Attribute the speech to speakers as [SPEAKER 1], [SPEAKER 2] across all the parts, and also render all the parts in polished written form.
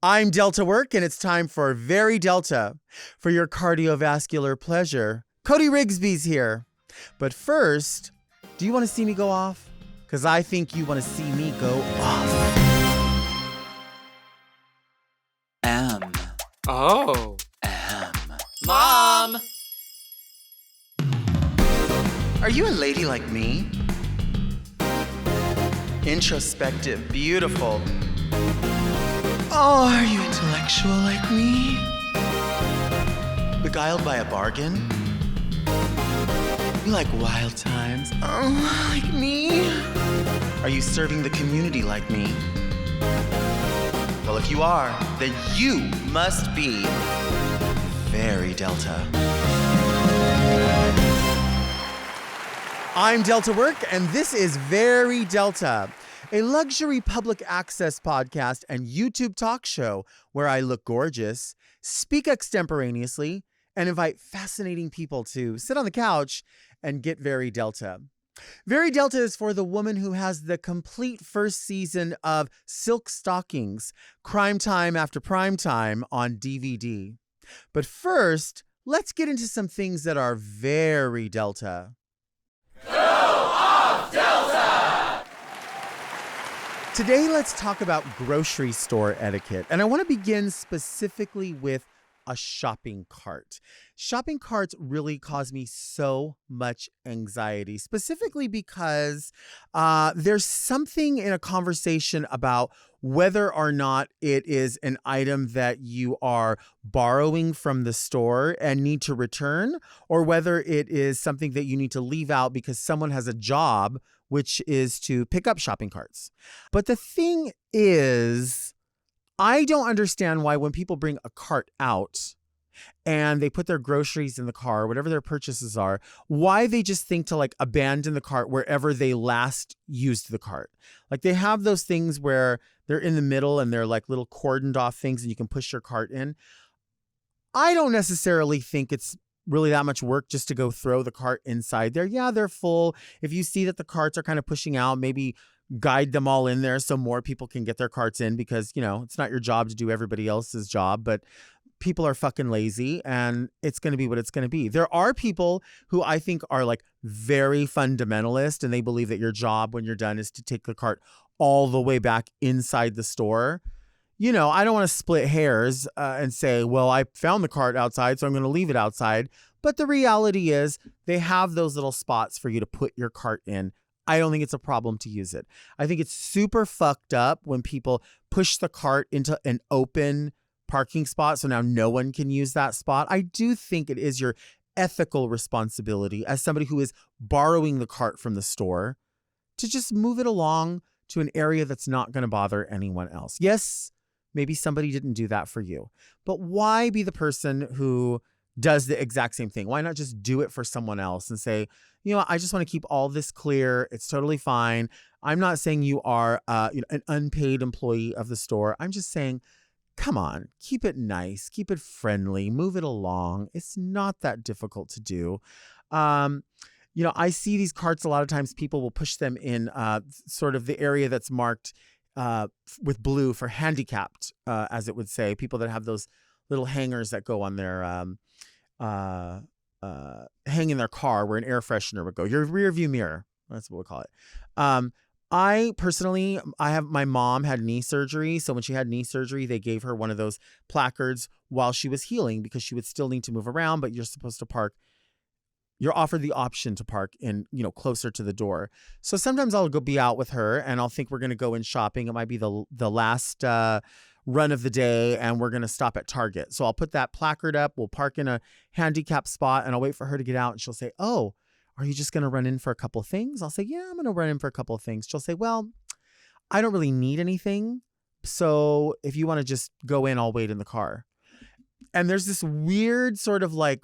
[SPEAKER 1] I'm Delta Work, and it's time for Very Delta. For your cardiovascular pleasure, Cody Rigsby's here. But first, do you want to see me go off? Because I think you want to see me go off.
[SPEAKER 2] Oh. Mom!
[SPEAKER 1] Are you a lady like me? Introspective, beautiful. Oh, are you intellectual like me? Beguiled by a bargain? You like wild times? Oh, like me? Are you serving the community like me? Well, if you are, then you must be Very Delta. I'm Delta Work, and this is Very Delta, a luxury public access podcast and YouTube talk show where I look gorgeous, speak extemporaneously, and invite fascinating people to sit on the couch and get Very Delta. Very Delta is for the woman who has the complete first season of Silk Stockings, Crime Time After Prime Time on DVD. But first, let's get into some things that are very Delta.
[SPEAKER 2] Go off, Delta!
[SPEAKER 1] Today, let's talk about grocery store etiquette. And I want to begin specifically with a shopping cart. Shopping carts really cause me so much anxiety, specifically because there's something in a conversation about whether or not it is an item that you are borrowing from the store and need to return, or whether it is something that you need to leave out because someone has a job, which is to pick up shopping carts. But the thing is, I don't understand why when people bring a cart out and they put their groceries in the car, whatever their purchases are, why they just think to like abandon the cart wherever they last used the cart. Like they have those things where they're in the middle and they're like little cordoned off things and you can push your cart in. I don't necessarily think it's really that much work just to go throw the cart inside there. Yeah, they're full. If you see that the carts are kind of pushing out, maybe guide them all in there so more people can get their carts in because, you know, it's not your job to do everybody else's job, but people are fucking lazy and it's going to be what it's going to be. There are people who I think are like very fundamentalist and they believe that your job when you're done is to take the cart all the way back inside the store. You know, I don't want to split hairs and say, well, I found the cart outside, so I'm going to leave it outside. But the reality is they have those little spots for you to put your cart in. I don't think it's a problem to use it. I think it's super fucked up when people push the cart into an open parking spot so now no one can use that spot. I do think it is your ethical responsibility as somebody who is borrowing the cart from the store to just move it along to an area that's not going to bother anyone else. Yes, maybe somebody didn't do that for you, but why be the person who does the exact same thing? Why not just do it for someone else and say, you know, I just want to keep all this clear. It's totally fine. I'm not saying you are an unpaid employee of the store. I'm just saying, come on, keep it nice, keep it friendly, move it along. It's not that difficult to do. You know, I see these carts a lot of times. People will push them in sort of the area that's marked with blue for handicapped, as it would say. People that have those little hangers that go on their hang in their car where an air freshener would go. Your rear view mirror. That's what we'll call it. I personally, my mom had knee surgery. So when she had knee surgery, they gave her one of those placards while she was healing because she would still need to move around, but you're supposed to park. You're offered the option to park in, you know, closer to the door. So sometimes I'll go be out with her and I'll think we're going to go in shopping. It might be the last run of the day and we're going to stop at Target. So I'll put that placard up. We'll park in a handicap spot and I'll wait for her to get out and she'll say, oh, are you just going to run in for a couple of things? I'll say, yeah, I'm going to run in for a couple of things. She'll say, well, I don't really need anything. So if you want to just go in, I'll wait in the car. And there's this weird sort of like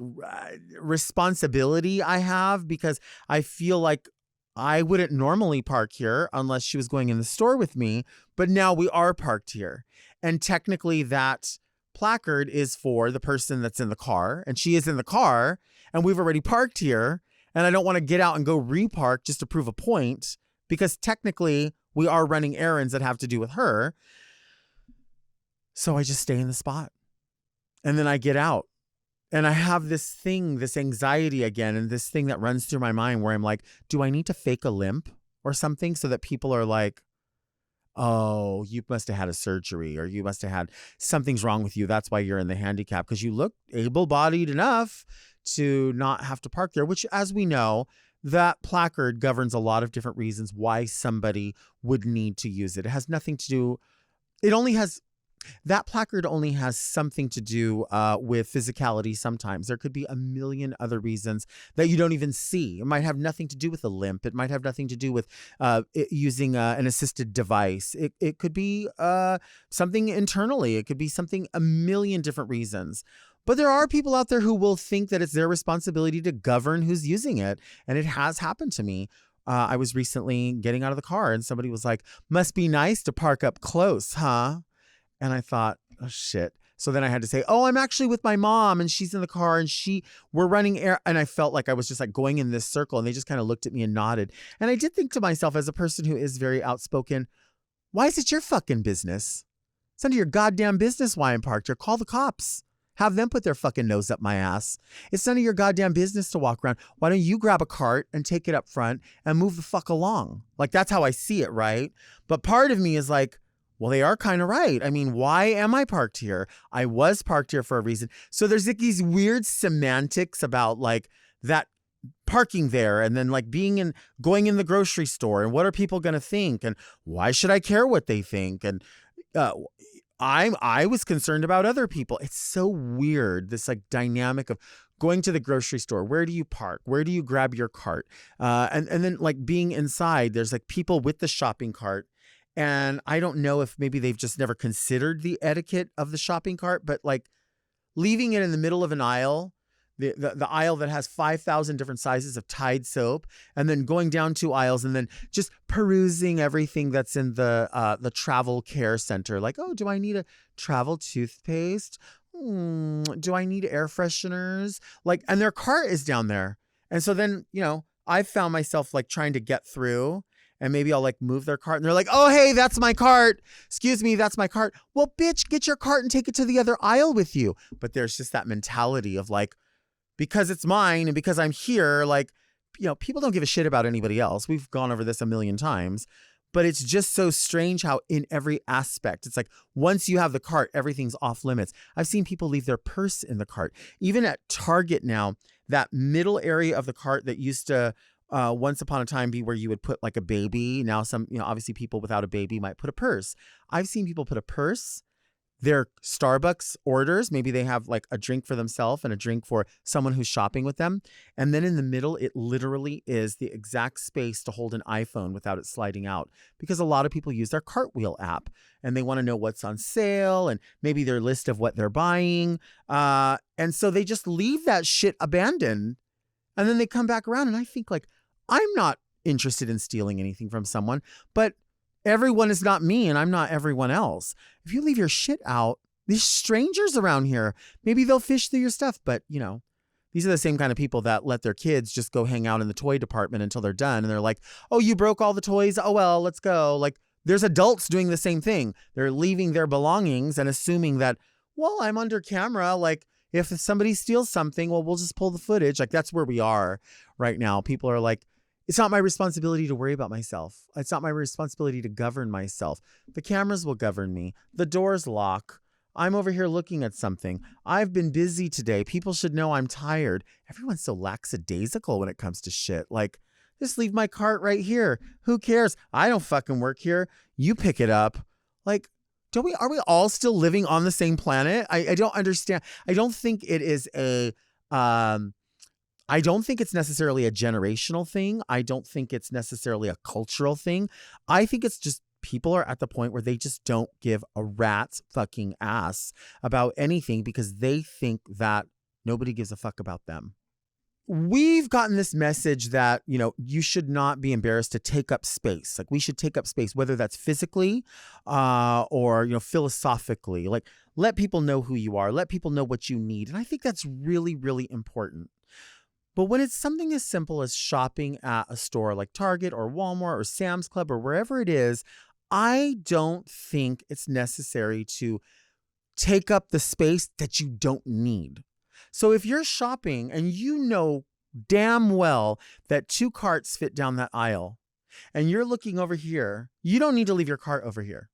[SPEAKER 1] responsibility I have because I feel like I wouldn't normally park here unless she was going in the store with me. But now we are parked here. And technically that placard is for the person that's in the car and she is in the car and we've already parked here. And I don't want to get out and go repark just to prove a point because technically we are running errands that have to do with her. So I just stay in the spot. And then I get out. And I have this thing, this anxiety again, and this thing that runs through my mind where I'm like, do I need to fake a limp or something so that people are like, oh, you must have had a surgery, or you must have had something's wrong with you. That's why you're in the handicap, because you look able-bodied enough to not have to park there, which, as we know, that placard governs a lot of different reasons why somebody would need to use it. It has nothing to do, that placard only has something to do with physicality sometimes. There could be a million other reasons that you don't even see. It might have nothing to do with a limp. It might have nothing to do with using an assisted device. It could be something internally. It could be something, a million different reasons. But there are people out there who will think that it's their responsibility to govern who's using it. And it has happened to me. I was recently getting out of the car and somebody was like, must be nice to park up close, huh? And I thought, oh, shit. So then I had to say, oh, I'm actually with my mom and she's in the car and we're running air. And I felt like I was just like going in this circle and they just kind of looked at me and nodded. And I did think to myself, as a person who is very outspoken, why is it your fucking business? It's none of your goddamn business why I'm parked here. Call the cops. Have them put their fucking nose up my ass. It's none of your goddamn business to walk around. Why don't you grab a cart and take it up front and move the fuck along? Like, that's how I see it, right? But part of me is like, well, they are kind of right. I mean, why am I parked here? I was parked here for a reason. So there's like these weird semantics about like that parking there and then like going in the grocery store and what are people going to think? And why should I care what they think? And I was concerned about other people. It's so weird, this like dynamic of going to the grocery store. Where do you park? Where do you grab your cart? And then like being inside, there's like people with the shopping cart. And I don't know if maybe they've just never considered the etiquette of the shopping cart, but like leaving it in the middle of an aisle, the aisle that has 5,000 different sizes of Tide soap, and then going down 2 aisles and then just perusing everything that's in the travel care center. Like, oh, do I need a travel toothpaste? Do I need air fresheners? Like, and their cart is down there. And so then, I found myself like trying to get through. And maybe I'll like move their cart and they're like, oh, hey, that's my cart. Excuse me, that's my cart. Well, bitch, get your cart and take it to the other aisle with you. But there's just that mentality of like, because it's mine and because I'm here, like, people don't give a shit about anybody else. We've gone over this a million times, but it's just so strange how in every aspect, it's like once you have the cart, everything's off limits. I've seen people leave their purse in the cart. Even at Target now, that middle area of the cart that used to once upon a time be where you would put like a baby. Now some, obviously people without a baby might put a purse. I've seen people put a purse, their Starbucks orders. Maybe they have like a drink for themselves and a drink for someone who's shopping with them. And then in the middle, it literally is the exact space to hold an iPhone without it sliding out, because a lot of people use their Cartwheel app and they want to know what's on sale and maybe their list of what they're buying. And so they just leave that shit abandoned. And then they come back around and I think like, I'm not interested in stealing anything from someone, but everyone is not me and I'm not everyone else. If you leave your shit out, these strangers around here, maybe they'll fish through your stuff. But, these are the same kind of people that let their kids just go hang out in the toy department until they're done. And they're like, oh, you broke all the toys. Oh, well, let's go. Like there's adults doing the same thing. They're leaving their belongings and assuming that, well, I'm under camera. Like if somebody steals something, well, we'll just pull the footage. Like that's where we are right now. People are like, it's not my responsibility to worry about myself. It's not my responsibility to govern myself. The cameras will govern me. The doors lock. I'm over here looking at something. I've been busy today. People should know I'm tired. Everyone's so lackadaisical when it comes to shit. Like, just leave my cart right here. Who cares? I don't fucking work here. You pick it up. Like, are we all still living on the same planet? I don't understand. I don't think it is I don't think it's necessarily a generational thing. I don't think it's necessarily a cultural thing. I think it's just people are at the point where they just don't give a rat's fucking ass about anything because they think that nobody gives a fuck about them. We've gotten this message that, you should not be embarrassed to take up space. Like we should take up space, whether that's physically or, philosophically. Like let people know who you are. Let people know what you need. And I think that's really, really important. But when it's something as simple as shopping at a store like Target or Walmart or Sam's Club or wherever it is, I don't think it's necessary to take up the space that you don't need. So if you're shopping and you know damn well that 2 carts fit down that aisle and you're looking over here, you don't need to leave your cart over here.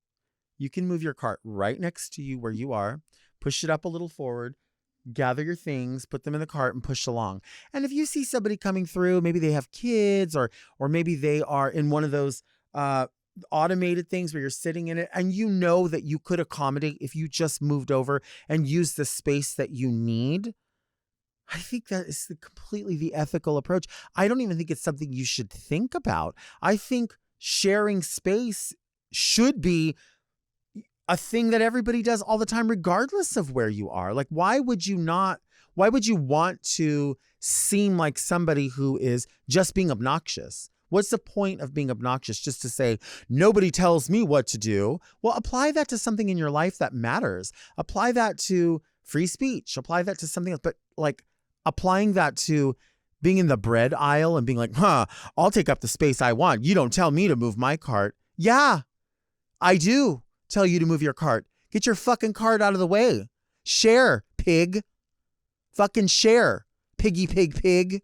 [SPEAKER 1] You can move your cart right next to you where you are, push it up a little forward, gather your things, put them in the cart and push along. And if you see somebody coming through, maybe they have kids or maybe they are in one of those automated things where you're sitting in it and you know that you could accommodate if you just moved over and used the space that you need. I think that is completely the ethical approach. I don't even think it's something you should think about. I think sharing space should be a thing that everybody does all the time, regardless of where you are. Like, why would you want to seem like somebody who is just being obnoxious? What's the point of being obnoxious? Just to say, nobody tells me what to do. Well, apply that to something in your life that matters. Apply that to free speech. Apply that to something else. But like applying that to being in the bread aisle and being like, I'll take up the space I want. You don't tell me to move my cart. Yeah, I do tell you to move your cart. Get your fucking cart out of the way. Share, pig. Fucking share. Piggy, pig, pig.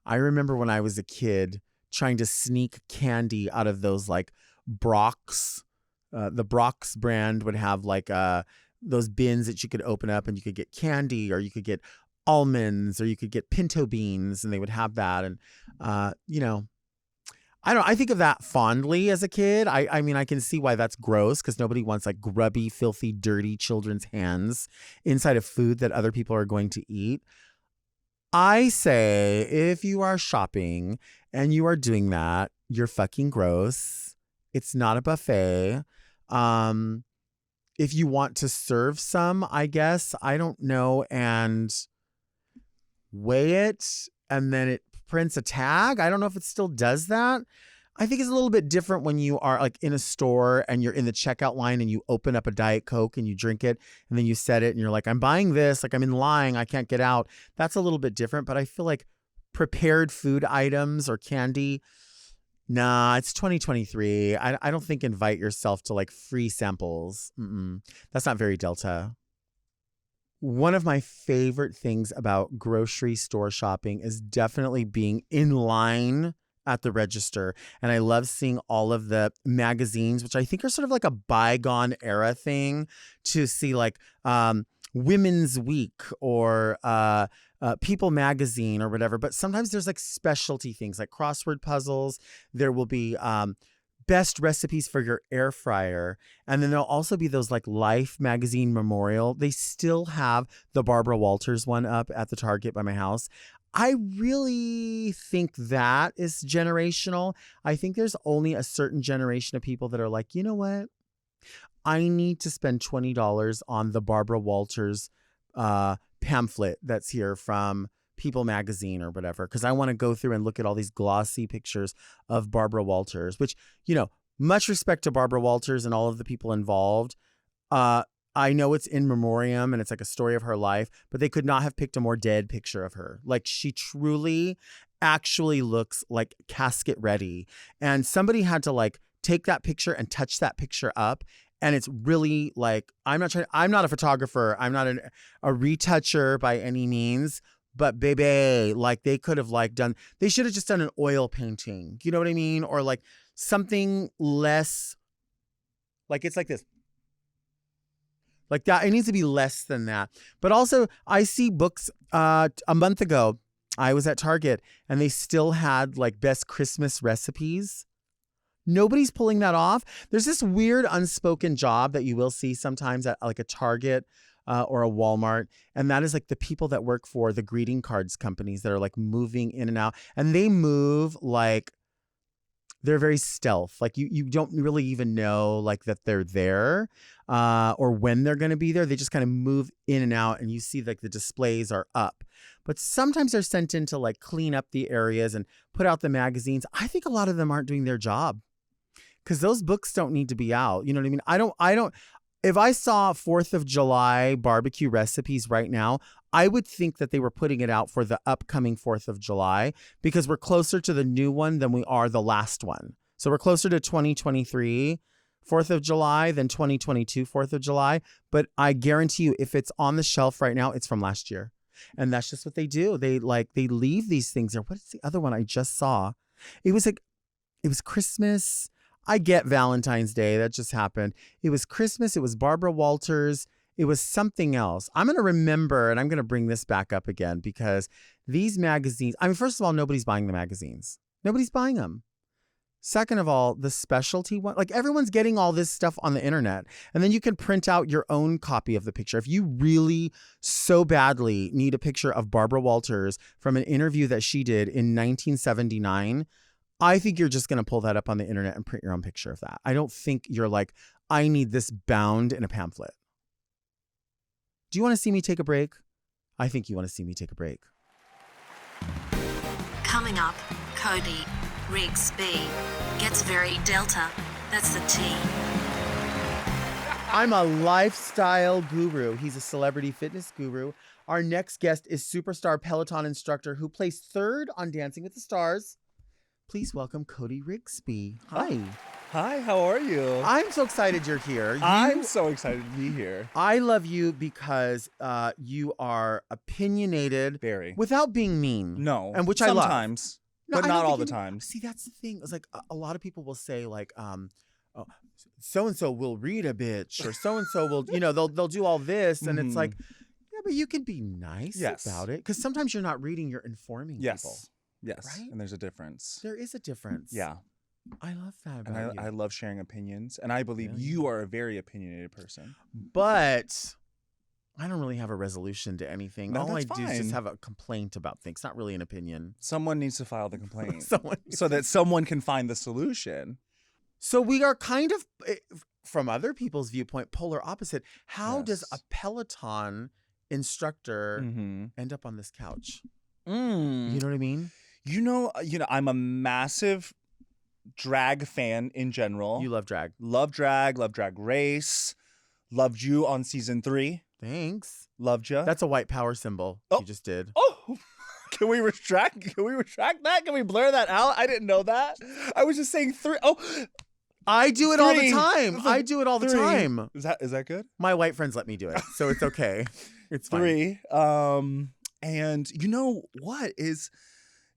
[SPEAKER 1] I remember when I was a kid trying to sneak candy out of those like Brock's. The Brock's brand would have like those bins that you could open up and you could get candy or you could get almonds or you could get pinto beans and they would have that. And, I think of that fondly as a kid. I mean, I can see why that's gross because nobody wants like grubby, filthy, dirty children's hands inside of food that other people are going to eat. I say if you are shopping and you are doing that, you're fucking gross. It's not a buffet. If you want to serve some, I guess, I don't know, and weigh it and then it prints a tag. I don't know if it still does that. I think it's a little bit different when you are like in a store and you're in the checkout line and you open up a Diet Coke and you drink it and then you set it and you're like, I'm buying this, like I'm in line, I can't get out. That's a little bit different, but I feel like prepared food items or candy, nah, it's 2023. I don't think invite yourself to like free samples. That's not very Delta. One of my favorite things about grocery store shopping is definitely being in line at the register. And I love seeing all of the magazines, which I think are sort of like a bygone era thing, to see like Women's Week or People Magazine or whatever. But sometimes there's like specialty things like crossword puzzles. There will be best recipes for your air fryer. And then there'll also be those like Life magazine memorial. They still have the Barbara Walters one up at the Target by my house. I really think that is generational. I think there's only a certain generation of people that are like, you know what? I need to spend $20 on the Barbara Walters pamphlet that's here from People Magazine or whatever, because I want to go through and look at all these glossy pictures of Barbara Walters, which, much respect to Barbara Walters and all of the people involved. I know it's in memoriam and it's like a story of her life, but they could not have picked a more dead picture of her. Like, she truly actually looks like casket ready. And somebody had to like take that picture and touch that picture up. And it's really like, I'm not a photographer. I'm not a retoucher by any means. But baby, like they could have like they should have just done an oil painting. You know what I mean? Or like something less, like it's like this. Like that, it needs to be less than that. But also, I see books, a month ago, I was at Target and they still had like best Christmas recipes. Nobody's pulling that off. There's this weird unspoken job that you will see sometimes at like a Target or a Walmart. And that is like the people that work for the greeting cards companies that are like moving in and out. And they move like, they're very stealth. Like you don't really even know like that they're there or when they're going to be there. They just kind of move in and out and you see like the displays are up. But sometimes they're sent in to like clean up the areas and put out the magazines. I think a lot of them aren't doing their job because those books don't need to be out. You know what I mean? I don't. If I saw 4th of July barbecue recipes right now, I would think that they were putting it out for the upcoming 4th of July because we're closer to the new one than we are the last one. So we're closer to 2023 4th of July than 2022 4th of July. But I guarantee you, if it's on the shelf right now, it's from last year. And that's just what they do. They leave these things there. What is the other one I just saw? It was Christmas. I get Valentine's Day. That just happened. It was Christmas. It was Barbara Walters. It was something else. I'm going to remember, and I'm going to bring this back up again because these magazines, I mean, first of all, nobody's buying the magazines. Nobody's buying them. Second of all, the specialty one, like everyone's getting all this stuff on the internet, and then you can print out your own copy of the picture. If you really so badly need a picture of Barbara Walters from an interview that she did in 1979, I think you're just going to pull that up on the internet and print your own picture of that. I don't think you're like, I need this bound in a pamphlet. Do you want to see me take a break? I think you want to see me take a break.
[SPEAKER 3] Coming up, Cody Rigsby gets very Delta. That's the T.
[SPEAKER 1] I'm a lifestyle guru. He's a celebrity fitness guru. Our next guest is superstar Peloton instructor who placed 3rd on Dancing with the Stars. Please welcome Cody Rigsby. Hi.
[SPEAKER 4] Hi, how are you?
[SPEAKER 1] I'm so excited you're here.
[SPEAKER 4] I'm so excited to be here.
[SPEAKER 1] I love you because you are opinionated.
[SPEAKER 4] Very.
[SPEAKER 1] Without being mean.
[SPEAKER 4] No.
[SPEAKER 1] And which I love.
[SPEAKER 4] Sometimes.
[SPEAKER 1] No,
[SPEAKER 4] but
[SPEAKER 1] I
[SPEAKER 4] not
[SPEAKER 1] don't
[SPEAKER 4] all
[SPEAKER 1] think
[SPEAKER 4] the time.
[SPEAKER 1] See, that's the thing. It's like a lot of people will say like, oh, so-and-so will read a bitch or so-and-so will, they'll do all this. And it's like, yeah, but you can be nice about it. Because sometimes you're not reading, you're informing people.
[SPEAKER 4] Yes.
[SPEAKER 1] Right?
[SPEAKER 4] And there's a difference.
[SPEAKER 1] There is a difference.
[SPEAKER 4] Yeah.
[SPEAKER 1] I love that about you.
[SPEAKER 4] I love sharing opinions. And I believe you are a very opinionated person.
[SPEAKER 1] But I don't really have a resolution to anything.
[SPEAKER 4] No,
[SPEAKER 1] All I
[SPEAKER 4] that's
[SPEAKER 1] do is
[SPEAKER 4] fine.
[SPEAKER 1] just have a complaint about things. Not really an opinion.
[SPEAKER 4] Someone needs to file the complaint.
[SPEAKER 1] So
[SPEAKER 4] that someone can find the solution.
[SPEAKER 1] So we are kind of, from other people's viewpoint, polar opposite. How does a Peloton instructor end up on this couch? You know what I mean?
[SPEAKER 4] I'm a massive drag fan in general.
[SPEAKER 1] You love drag.
[SPEAKER 4] Love drag race. Loved you on season 3.
[SPEAKER 1] Thanks.
[SPEAKER 4] Loved you.
[SPEAKER 1] That's a white power symbol you just did.
[SPEAKER 4] Oh, can we retract that? Can we blur that out? I didn't know that. I was just saying 3. Oh,
[SPEAKER 1] I do it all the time. I do it all the
[SPEAKER 4] 3.
[SPEAKER 1] time.
[SPEAKER 4] Is that good?
[SPEAKER 1] My white friends let me do it, so it's okay. It's fine.
[SPEAKER 4] 3. And you know what is,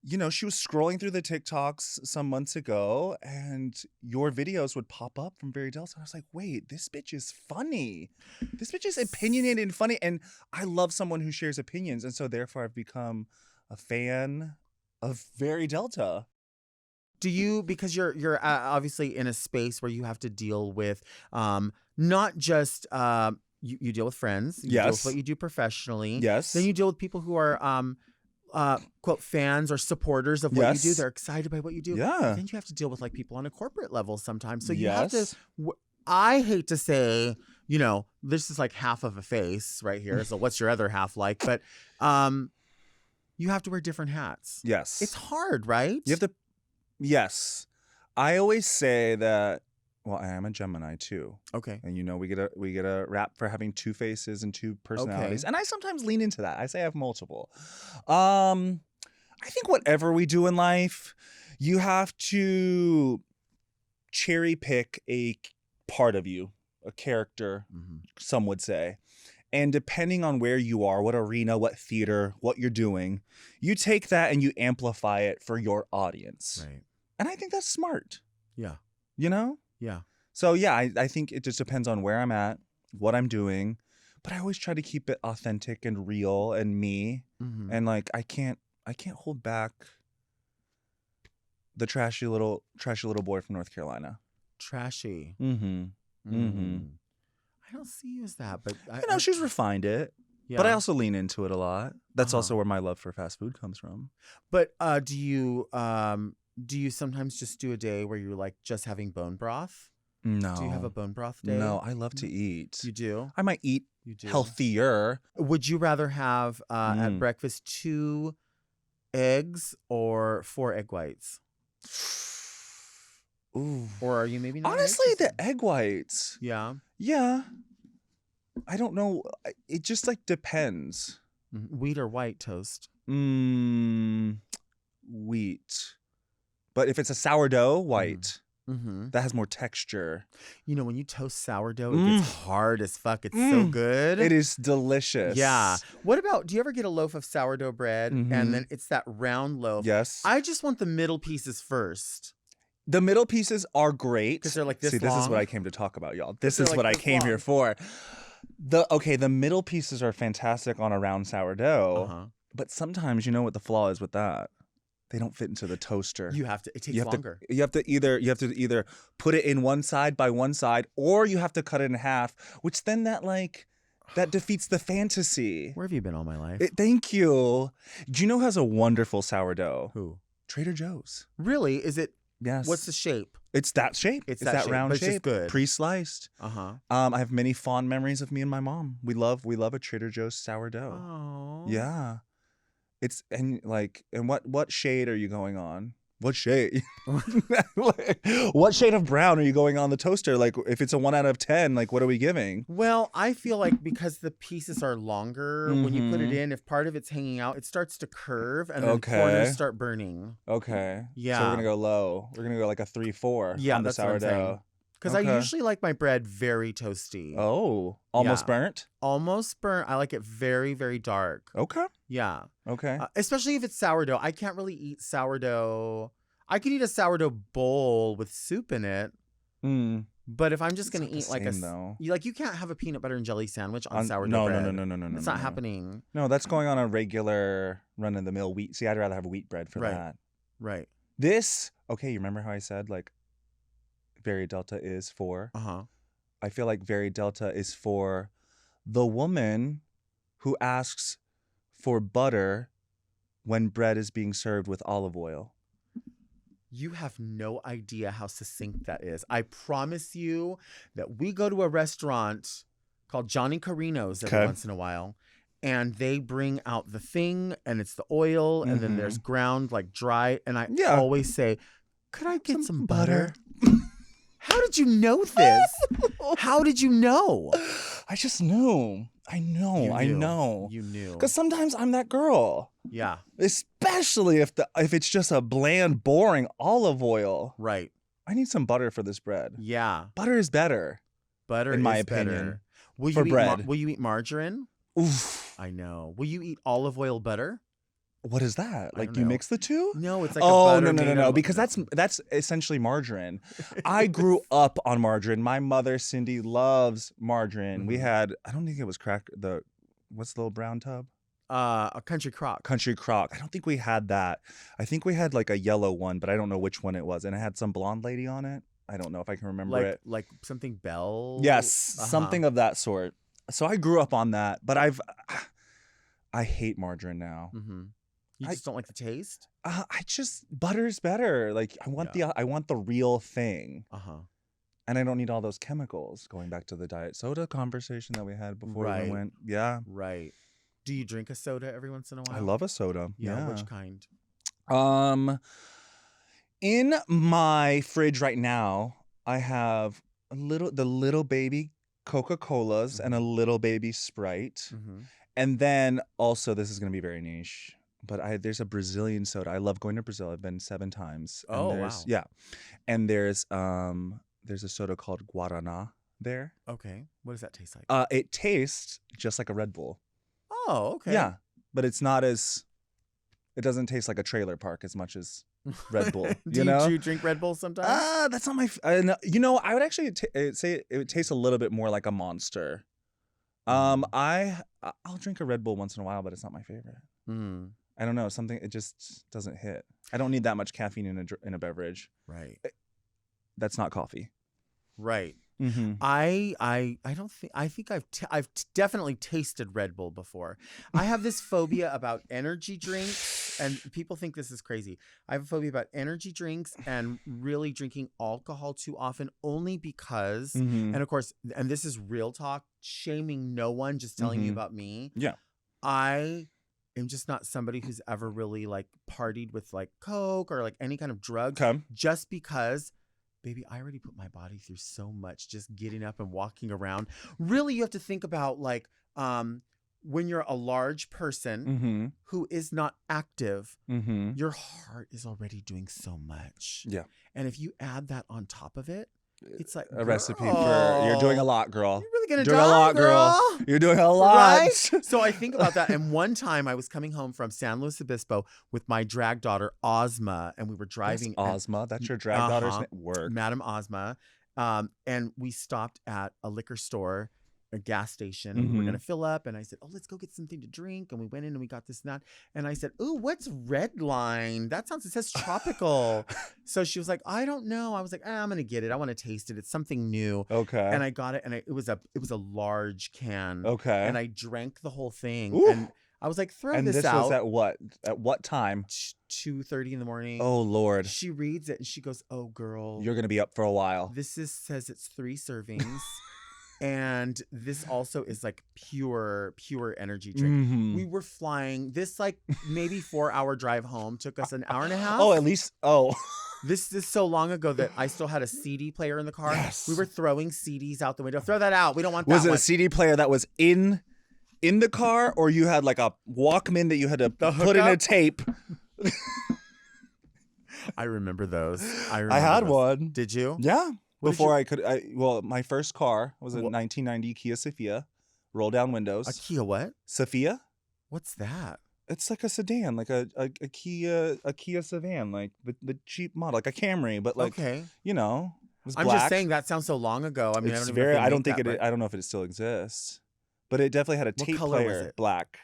[SPEAKER 4] she was scrolling through the TikToks some months ago and your videos would pop up from Very Delta. I was like, wait, this bitch is funny. This bitch is opinionated and funny. And I love someone who shares opinions. And so therefore I've become a fan of Very Delta.
[SPEAKER 1] Do you, because you're obviously in a space where you have to deal with not just you deal with friends, you deal with what you do professionally.
[SPEAKER 4] Yes.
[SPEAKER 1] Then you deal with people who are quote fans or supporters of what you do. They're excited by what you do.
[SPEAKER 4] Yeah.
[SPEAKER 1] And then you have to deal with like people on a corporate level sometimes. So you have to. I hate to say, this is like half of a face right here. So what's your other half like? But you have to wear different hats.
[SPEAKER 4] Yes.
[SPEAKER 1] It's hard, right?
[SPEAKER 4] You have to. Yes. I always say that. Well, I am a Gemini too.
[SPEAKER 1] Okay.
[SPEAKER 4] And we get a rap for having 2 faces and 2 personalities. Okay. And I sometimes lean into that. I say I have multiple. I think whatever we do in life, you have to cherry pick a part of you, a character, some would say. And depending on where you are, what arena, what theater, what you're doing, you take that and you amplify it for your audience.
[SPEAKER 1] Right.
[SPEAKER 4] And I think that's smart.
[SPEAKER 1] Yeah.
[SPEAKER 4] Yeah. So yeah, I think it just depends on where I'm at, what I'm doing, but I always try to keep it authentic and real and me. And like I can't hold back the trashy little boy from North Carolina.
[SPEAKER 1] Trashy.
[SPEAKER 4] I
[SPEAKER 1] don't see you as that, but
[SPEAKER 4] she's refined it. Yeah. But I also lean into it a lot. That's also where my love for fast food comes from.
[SPEAKER 1] But do you sometimes just do a day where you're like just having bone broth?
[SPEAKER 4] No.
[SPEAKER 1] Do you have a bone broth day?
[SPEAKER 4] No, I love to eat.
[SPEAKER 1] You do?
[SPEAKER 4] I might eat healthier.
[SPEAKER 1] Would you rather have at breakfast 2 eggs or 4 egg whites?
[SPEAKER 4] Ooh.
[SPEAKER 1] Or are you maybe not?
[SPEAKER 4] Honestly, the egg whites.
[SPEAKER 1] Yeah.
[SPEAKER 4] Yeah. I don't know. It just like depends.
[SPEAKER 1] Wheat or white toast?
[SPEAKER 4] Wheat. But if it's a sourdough, white. That has more texture.
[SPEAKER 1] You know, when you toast sourdough, it gets hard as fuck. It's so good.
[SPEAKER 4] It is delicious.
[SPEAKER 1] Yeah. What about, do you ever get a loaf of sourdough bread and then it's that round loaf?
[SPEAKER 4] Yes.
[SPEAKER 1] I just want the middle pieces first.
[SPEAKER 4] The middle pieces are great.
[SPEAKER 1] Because they're like this
[SPEAKER 4] See,
[SPEAKER 1] long.
[SPEAKER 4] this is what I came to talk about, y'all. This is
[SPEAKER 1] like
[SPEAKER 4] what I
[SPEAKER 1] this
[SPEAKER 4] came here
[SPEAKER 1] long.
[SPEAKER 4] for. The middle pieces are fantastic on a round sourdough. But sometimes you know what the flaw is with that? They don't fit into the toaster.
[SPEAKER 1] You have to, it takes longer.
[SPEAKER 4] You have to either put it in one side by one side, or you have to cut it in half, which then that defeats the fantasy.
[SPEAKER 1] Where have you been all my life?
[SPEAKER 4] Thank you. Do you know who has a wonderful sourdough?
[SPEAKER 1] Who?
[SPEAKER 4] Trader Joe's.
[SPEAKER 1] Really? Is it?
[SPEAKER 4] Yes.
[SPEAKER 1] What's the shape?
[SPEAKER 4] It's that shape.
[SPEAKER 1] It's
[SPEAKER 4] that
[SPEAKER 1] shape,
[SPEAKER 4] round
[SPEAKER 1] but it's
[SPEAKER 4] shape.
[SPEAKER 1] just good.
[SPEAKER 4] Pre-sliced.
[SPEAKER 1] Uh-huh.
[SPEAKER 4] I have many fond memories of me and my mom. We love a Trader Joe's sourdough.
[SPEAKER 1] Oh.
[SPEAKER 4] Yeah. It's and what shade are you going on? What shade? What shade of brown are you going on the toaster? Like, if it's a 1 out of 10, like, what are we giving?
[SPEAKER 1] Well, I feel like because the pieces are longer, when you put it in, if part of it's hanging out, it starts to curve and then corners start burning.
[SPEAKER 4] Okay.
[SPEAKER 1] Yeah.
[SPEAKER 4] So we're gonna go low. We're gonna go like a 3-4 on the
[SPEAKER 1] that's what I'm saying.
[SPEAKER 4] sourdough.
[SPEAKER 1] Because I usually like my bread very toasty.
[SPEAKER 4] Oh, almost burnt?
[SPEAKER 1] Almost burnt. I like it very, very dark.
[SPEAKER 4] Okay.
[SPEAKER 1] Yeah.
[SPEAKER 4] Okay.
[SPEAKER 1] Especially if it's sourdough. I can't really eat sourdough. I could eat a sourdough bowl with soup in it. But if I'm just going to eat like you can't have a peanut butter and jelly sandwich on sourdough bread.
[SPEAKER 4] No.
[SPEAKER 1] It's not happening.
[SPEAKER 4] No, that's going on a regular run-of-the-mill wheat. See, I'd rather have wheat bread for that.
[SPEAKER 1] Right.
[SPEAKER 4] This, okay, you remember how I said, like, Very Delta is for? I feel like Very Delta is for the woman who asks for butter when bread is being served with olive oil.
[SPEAKER 1] You have no idea how succinct that is. I promise you that we go to a restaurant called Johnny Carino's every once in a while, and they bring out the thing, and it's the oil, and then there's ground, like dry, and I always say, could I get some butter? How did you know this? How did you know?
[SPEAKER 4] I just knew. I know.
[SPEAKER 1] You knew.
[SPEAKER 4] Because sometimes I'm that girl.
[SPEAKER 1] Yeah.
[SPEAKER 4] Especially if it's just a bland, boring olive oil.
[SPEAKER 1] Right.
[SPEAKER 4] I need some butter for this bread.
[SPEAKER 1] Yeah.
[SPEAKER 4] Butter is better.
[SPEAKER 1] Butter
[SPEAKER 4] in my
[SPEAKER 1] is
[SPEAKER 4] opinion.
[SPEAKER 1] better. Will
[SPEAKER 4] for
[SPEAKER 1] you
[SPEAKER 4] bread.
[SPEAKER 1] Will you eat margarine?
[SPEAKER 4] Oof.
[SPEAKER 1] I know. Will you eat olive oil butter?
[SPEAKER 4] What is that? Like,
[SPEAKER 1] don't
[SPEAKER 4] do you
[SPEAKER 1] know.
[SPEAKER 4] mix the two?
[SPEAKER 1] No, it's like a butter
[SPEAKER 4] no. Because that's essentially margarine. I grew up on margarine. My mother, Cindy, loves margarine. We had, I don't think it was what's the little brown tub?
[SPEAKER 1] A country crock.
[SPEAKER 4] Country crock. I don't think we had that. I think we had like a yellow one, but I don't know which one it was. And it had some blonde lady on it. I don't know if I can remember it.
[SPEAKER 1] Like something Bell?
[SPEAKER 4] Yes, something of that sort. So I grew up on that, but I hate margarine now.
[SPEAKER 1] You just don't like the taste?
[SPEAKER 4] Butter's better. Like, I want the real thing. And I don't need all those chemicals. Going back to the diet soda conversation that we had before we went. Yeah.
[SPEAKER 1] Right. Do you drink a soda every once in a while?
[SPEAKER 4] I love a soda. Yeah.
[SPEAKER 1] Which kind?
[SPEAKER 4] In my fridge right now, I have the little baby Coca-Colas and a little baby Sprite. And then also, this is going to be very niche, but there's a Brazilian soda. I love going to Brazil. I've been 7 times. And wow. Yeah. And there's a soda called Guaraná there.
[SPEAKER 1] Okay. What does that taste like?
[SPEAKER 4] It tastes just like a Red Bull.
[SPEAKER 1] Oh, okay.
[SPEAKER 4] Yeah. But it doesn't taste like a trailer park as much as Red Bull.
[SPEAKER 1] Do you drink Red Bull sometimes?
[SPEAKER 4] That's not my. I would actually say it tastes a little bit more like a Monster. I'll drink a Red Bull once in a while, but it's not my favorite. I don't know, it just doesn't hit. I don't need that much caffeine in a beverage.
[SPEAKER 1] Right.
[SPEAKER 4] That's not coffee.
[SPEAKER 1] Right. I don't think I've definitely tasted Red Bull before. I have this phobia about energy drinks, and people think this is crazy. I have a phobia about energy drinks and really drinking alcohol too often, only because, and of course, and this is real talk, shaming no one, just telling you about me.
[SPEAKER 4] Yeah.
[SPEAKER 1] I am just not somebody who's ever really like partied with like Coke or like any kind of drugs, just because. Baby, I already put my body through so much just getting up and walking around. Really, you have to think about like when you're a large person who is not active, your heart is already doing so much.
[SPEAKER 4] Yeah.
[SPEAKER 1] And if you add that on top of it, it's like
[SPEAKER 4] a recipe for you're doing a lot, girl.
[SPEAKER 1] You're really gonna
[SPEAKER 4] doing
[SPEAKER 1] die,
[SPEAKER 4] a lot, girl. You're doing a lot.
[SPEAKER 1] Right? So I think about that. And one time I was coming home from San Luis Obispo with my drag daughter Ozma, and we were driving.
[SPEAKER 4] Ozma, that's your drag daughter's name. Work.
[SPEAKER 1] Madam Ozma. And we stopped at a liquor store, a gas station, and we were gonna fill up. And I said, "Oh, let's go get something to drink." And we went in and we got this and that. And I said, "Ooh, what's Redline? It says tropical." So she was like, "I don't know." I was like, "I'm gonna get it. I want to taste it. It's something new."
[SPEAKER 4] Okay.
[SPEAKER 1] And I got it, and it was a large can.
[SPEAKER 4] Okay.
[SPEAKER 1] And I drank the whole thing.
[SPEAKER 4] Ooh.
[SPEAKER 1] And I was like, "Throw
[SPEAKER 4] and
[SPEAKER 1] this
[SPEAKER 4] this
[SPEAKER 1] out."
[SPEAKER 4] was at what? At what time?
[SPEAKER 1] 2:30 in the morning.
[SPEAKER 4] Oh Lord.
[SPEAKER 1] She reads it and she goes, "Oh, girl,
[SPEAKER 4] You're gonna be up for a while.
[SPEAKER 1] says it's 3 servings." And this also is like pure energy drink. We were flying. This like maybe 4-hour drive home took us an hour and a half.
[SPEAKER 4] Oh, at least. Oh,
[SPEAKER 1] This is so long ago that I still had a CD player in the car.
[SPEAKER 4] Yes.
[SPEAKER 1] We were throwing CDs out the window. Throw that out. We don't want that.
[SPEAKER 4] was it
[SPEAKER 1] one.
[SPEAKER 4] a CD player that was in the car, or you had like a Walkman that you had to put in a
[SPEAKER 1] hookup?
[SPEAKER 4] tape?
[SPEAKER 1] I remember those.
[SPEAKER 4] I had one.
[SPEAKER 1] Did you?
[SPEAKER 4] Yeah.
[SPEAKER 1] What did
[SPEAKER 4] Well, my first car was a 1990 Kia Sophia, roll down windows.
[SPEAKER 1] A Kia what?
[SPEAKER 4] Sophia?
[SPEAKER 1] What's that?
[SPEAKER 4] It's like a sedan, like a Kia sedan, like the cheap model, like a Camry, but like
[SPEAKER 1] Okay.
[SPEAKER 4] you know, it was
[SPEAKER 1] I'm
[SPEAKER 4] black.
[SPEAKER 1] just saying that sounds so long ago. I mean,
[SPEAKER 4] It's
[SPEAKER 1] I don't
[SPEAKER 4] very.
[SPEAKER 1] even know if
[SPEAKER 4] I
[SPEAKER 1] they
[SPEAKER 4] don't
[SPEAKER 1] make
[SPEAKER 4] think
[SPEAKER 1] that,
[SPEAKER 4] it.
[SPEAKER 1] but
[SPEAKER 4] I don't know if it still exists, but it definitely had a
[SPEAKER 1] What
[SPEAKER 4] tape
[SPEAKER 1] color was
[SPEAKER 4] player,
[SPEAKER 1] it?
[SPEAKER 4] black.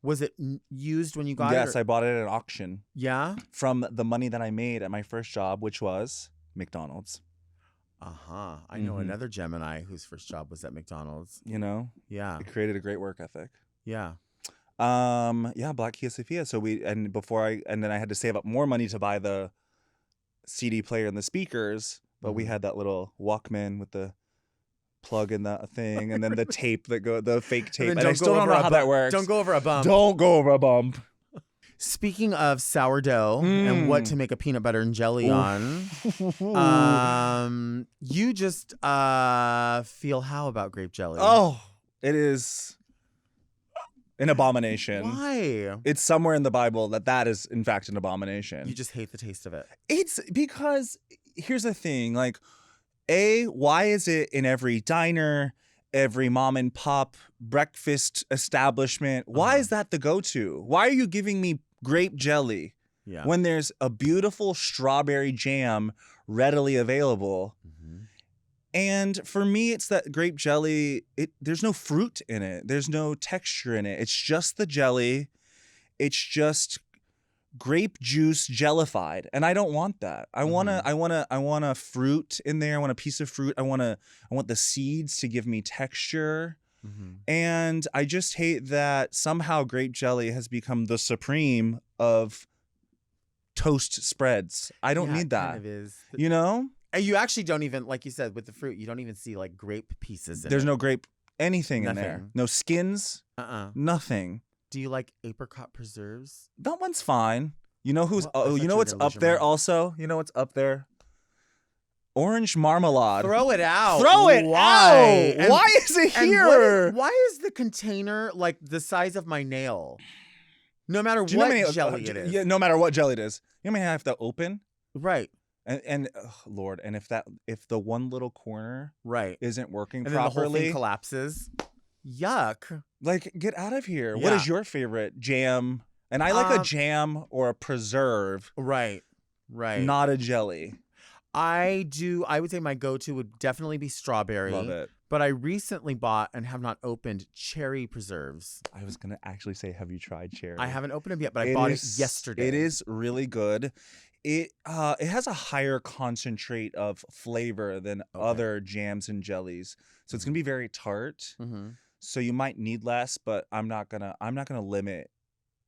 [SPEAKER 1] Was it used when you got it?
[SPEAKER 4] Yes,
[SPEAKER 1] or-
[SPEAKER 4] I bought it at an auction
[SPEAKER 1] Yeah.
[SPEAKER 4] from the money that I made at my first job, which was McDonald's.
[SPEAKER 1] I know another Gemini whose first job was at McDonald's.
[SPEAKER 4] You know,
[SPEAKER 1] Yeah.
[SPEAKER 4] it created a great work ethic.
[SPEAKER 1] Yeah.
[SPEAKER 4] Yeah, black Kia Sophia. So then I had to save up more money to buy the CD player and the speakers, but we had that little Walkman with the plug in that thing, and then the tape the fake tape. And I still don't know how that works.
[SPEAKER 1] Don't go over a bump.
[SPEAKER 4] Don't go over a bump.
[SPEAKER 1] Speaking of sourdough and what to make a peanut butter and jelly on, you just feel how about grape jelly?
[SPEAKER 4] Oh, it is an abomination.
[SPEAKER 1] Why?
[SPEAKER 4] It's somewhere in the Bible that is in fact an abomination.
[SPEAKER 1] You just hate the taste of it.
[SPEAKER 4] It's because here's the thing, like, why is it in every diner, every mom and pop breakfast establishment? Why is that the go-to? Why are you giving me grape jelly when there's a beautiful strawberry jam readily available? And for me, it's that grape jelly, there's no fruit in it. There's no texture in it. It's just the jelly. It's just grape juice jellified. And I don't want that. I want a fruit in there. I want a piece of fruit. I want the seeds to give me texture. And I just hate that somehow grape jelly has become the supreme of toast spreads. I don't need that.
[SPEAKER 1] Kind of is.
[SPEAKER 4] You know?
[SPEAKER 1] And you actually don't even, like you said, with the fruit, you don't even see like grape pieces in
[SPEAKER 4] There's
[SPEAKER 1] it.
[SPEAKER 4] no grape anything in there.
[SPEAKER 1] Nothing.
[SPEAKER 4] No skins. Nothing.
[SPEAKER 1] Do you like apricot preserves?
[SPEAKER 4] That one's fine. You know who's?
[SPEAKER 1] Well, I
[SPEAKER 4] you
[SPEAKER 1] thought
[SPEAKER 4] know
[SPEAKER 1] you were
[SPEAKER 4] what's
[SPEAKER 1] gonna
[SPEAKER 4] up
[SPEAKER 1] lose your
[SPEAKER 4] there
[SPEAKER 1] mind.
[SPEAKER 4] also? You know what's up there? Orange marmalade.
[SPEAKER 1] Throw it out.
[SPEAKER 4] Throw it
[SPEAKER 1] Why?
[SPEAKER 4] out. Why is it
[SPEAKER 1] And
[SPEAKER 4] here?
[SPEAKER 1] why is the container like the size of my nail? No matter
[SPEAKER 4] Do you know
[SPEAKER 1] what
[SPEAKER 4] how many-
[SPEAKER 1] jelly it is.
[SPEAKER 4] Yeah, no matter what jelly it is. You know how many I have to open?
[SPEAKER 1] Right.
[SPEAKER 4] And oh, Lord, and if the one little corner
[SPEAKER 1] Right.
[SPEAKER 4] isn't working
[SPEAKER 1] And then the whole
[SPEAKER 4] properly,
[SPEAKER 1] thing collapses. Yuck.
[SPEAKER 4] like, get out of here. What
[SPEAKER 1] Yeah.
[SPEAKER 4] is your favorite jam? And I like a
[SPEAKER 1] Um,
[SPEAKER 4] jam or a preserve,
[SPEAKER 1] Right. Right.
[SPEAKER 4] not a jelly.
[SPEAKER 1] I would say my go-to would definitely be strawberry.
[SPEAKER 4] Love it.
[SPEAKER 1] But I recently bought and have not opened cherry preserves.
[SPEAKER 4] I was gonna actually say, have you tried cherry?
[SPEAKER 1] I haven't opened them yet, but I bought it yesterday.
[SPEAKER 4] It is really good. It has a higher concentrate of flavor than other jams and jellies, so it's gonna be very tart.
[SPEAKER 1] Mm-hmm.
[SPEAKER 4] So you might need less, but I'm not gonna limit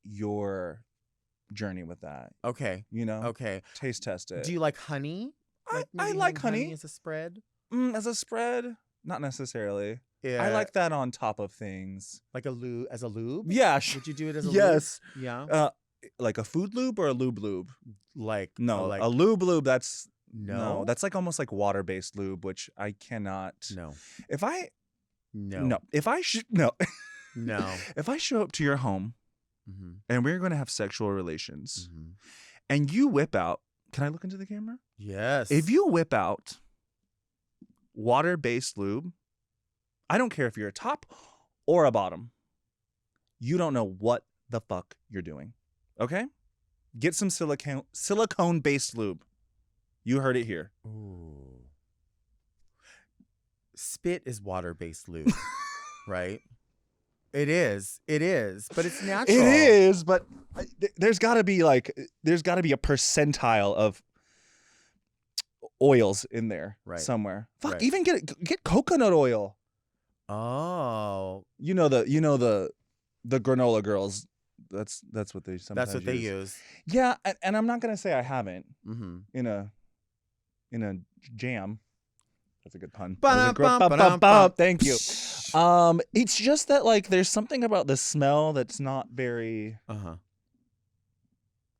[SPEAKER 4] your journey with that.
[SPEAKER 1] Okay.
[SPEAKER 4] You know,
[SPEAKER 1] Okay.
[SPEAKER 4] taste test it.
[SPEAKER 1] Do you like honey?
[SPEAKER 4] I
[SPEAKER 1] maybe
[SPEAKER 4] like
[SPEAKER 1] having
[SPEAKER 4] honey
[SPEAKER 1] as a spread.
[SPEAKER 4] As a spread, not necessarily.
[SPEAKER 1] Yeah.
[SPEAKER 4] I like that on top of things.
[SPEAKER 1] like a lube as a lube.
[SPEAKER 4] Yeah.
[SPEAKER 1] Would you do it as a
[SPEAKER 4] Yes.
[SPEAKER 1] lube? Yeah.
[SPEAKER 4] Like a food lube or a lube?
[SPEAKER 1] Like
[SPEAKER 4] No,
[SPEAKER 1] like
[SPEAKER 4] a lube. That's
[SPEAKER 1] no.
[SPEAKER 4] That's like almost like water-based lube, which I cannot.
[SPEAKER 1] no.
[SPEAKER 4] If I
[SPEAKER 1] No.
[SPEAKER 4] no, if I should no,
[SPEAKER 1] No.
[SPEAKER 4] If I show up to your home and we're going to have sexual relations and you whip out, can I look into the camera?
[SPEAKER 1] Yes.
[SPEAKER 4] If you whip out water-based lube, I don't care if you're a top or a bottom. You don't know what the fuck you're doing. Okay? Get some silicone-based lube. You heard it here.
[SPEAKER 1] Ooh. Spit is water-based lube, right? It is. It is. But it's natural.
[SPEAKER 4] It is, but there's got to be a percentile of oils in there somewhere. Fuck,
[SPEAKER 1] right.
[SPEAKER 4] even get coconut oil.
[SPEAKER 1] Oh.
[SPEAKER 4] You know the granola girls. That's what they sometimes
[SPEAKER 1] That's what they use.
[SPEAKER 4] Yeah, and I'm not gonna say I haven't in a jam. That's a good pun. Thank you. It's just that like there's something about the smell that's not very.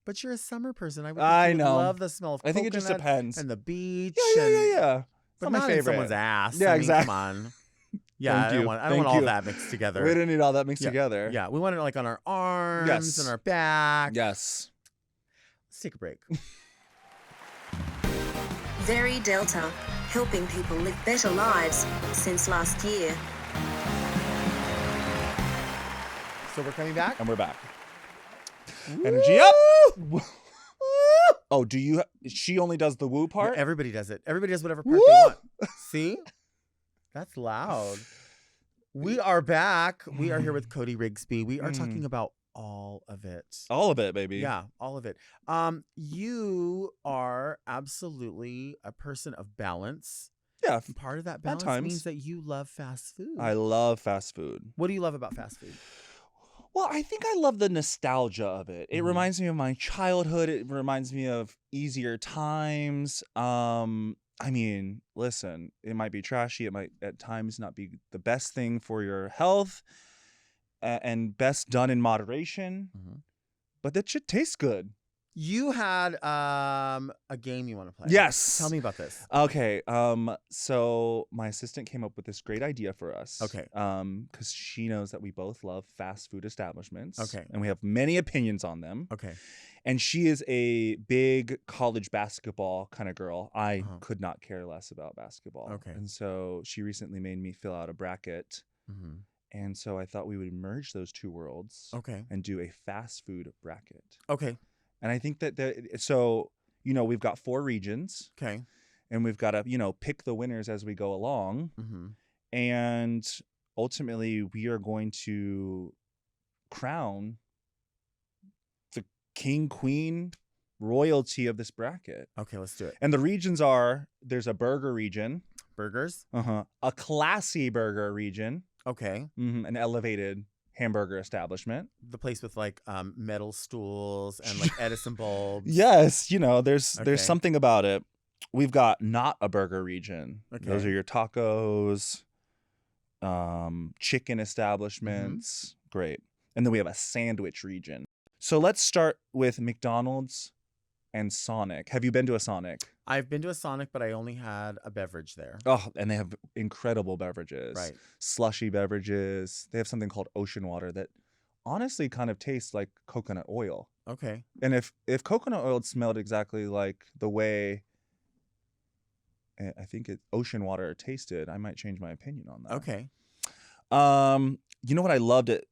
[SPEAKER 1] But you're a summer person. I would love the smell of
[SPEAKER 4] I
[SPEAKER 1] coconut
[SPEAKER 4] think it just depends.
[SPEAKER 1] and the beach.
[SPEAKER 4] Yeah.
[SPEAKER 1] But
[SPEAKER 4] not
[SPEAKER 1] not
[SPEAKER 4] my
[SPEAKER 1] in
[SPEAKER 4] favorite.
[SPEAKER 1] someone's ass.
[SPEAKER 4] Yeah,
[SPEAKER 1] I mean,
[SPEAKER 4] exactly.
[SPEAKER 1] Come on. Yeah, I don't want all that mixed together.
[SPEAKER 4] We don't need all that mixed together.
[SPEAKER 1] Yeah, we want it like on our arms and our back.
[SPEAKER 4] Yes.
[SPEAKER 1] Let's take a break.
[SPEAKER 3] Very Delta, helping people live better lives since last year.
[SPEAKER 1] So we're coming back?
[SPEAKER 4] And we're back. Energy up. Oh, she only does the woo part?
[SPEAKER 1] Yeah, everybody does it. Everybody does whatever part they want. See? That's loud. We are back. We are here with Cody Rigsby. We are talking about all of it.
[SPEAKER 4] All of it, baby.
[SPEAKER 1] Yeah, all of it. You are absolutely a person of balance.
[SPEAKER 4] Yeah.
[SPEAKER 1] And part of that balance means that you love fast food.
[SPEAKER 4] I love fast food.
[SPEAKER 1] What do you love about fast food?
[SPEAKER 4] Well, I think I love the nostalgia of it. It reminds me of my childhood. It reminds me of easier times. I mean, listen, it might be trashy. It might at times not be the best thing for your health and best done in moderation. But that shit tastes good.
[SPEAKER 1] You had a game you want to play.
[SPEAKER 4] Yes.
[SPEAKER 1] Tell me about this.
[SPEAKER 4] Okay. So my assistant came up with this great idea for us.
[SPEAKER 1] Okay.
[SPEAKER 4] Because she knows that we both love fast food establishments.
[SPEAKER 1] Okay.
[SPEAKER 4] And we have many opinions on them.
[SPEAKER 1] Okay.
[SPEAKER 4] And she is a big college basketball kind of girl. I could not care less about basketball.
[SPEAKER 1] Okay.
[SPEAKER 4] And so she recently made me fill out a bracket. And so I thought we would merge those two worlds.
[SPEAKER 1] Okay.
[SPEAKER 4] And do a fast food bracket.
[SPEAKER 1] Okay.
[SPEAKER 4] And I think that so, we've got 4 regions.
[SPEAKER 1] Okay.
[SPEAKER 4] And we've got to, pick the winners as we go along. And ultimately, we are going to crown the king, queen, royalty of this bracket.
[SPEAKER 1] Okay, let's do it.
[SPEAKER 4] And the regions there's a burger region.
[SPEAKER 1] Burgers?
[SPEAKER 4] A classy burger region.
[SPEAKER 1] Okay.
[SPEAKER 4] An elevated hamburger establishment.
[SPEAKER 1] The place with like metal stools and like Edison bulbs.
[SPEAKER 4] Yes, there's something about it. We've got not a burger region.
[SPEAKER 1] Okay.
[SPEAKER 4] Those are your tacos, chicken establishments. Great. And then we have a sandwich region. So let's start with McDonald's and Sonic. Have you been to a Sonic?
[SPEAKER 1] I've been to a Sonic, but I only had a beverage there.
[SPEAKER 4] Oh, and they have incredible beverages.
[SPEAKER 1] Right.
[SPEAKER 4] Slushy beverages. They have something called ocean water that honestly kind of tastes like coconut oil.
[SPEAKER 1] Okay.
[SPEAKER 4] And if coconut oil smelled exactly like the way I think ocean water tasted, I might change my opinion on that.
[SPEAKER 1] Okay.
[SPEAKER 4] You know what I loved at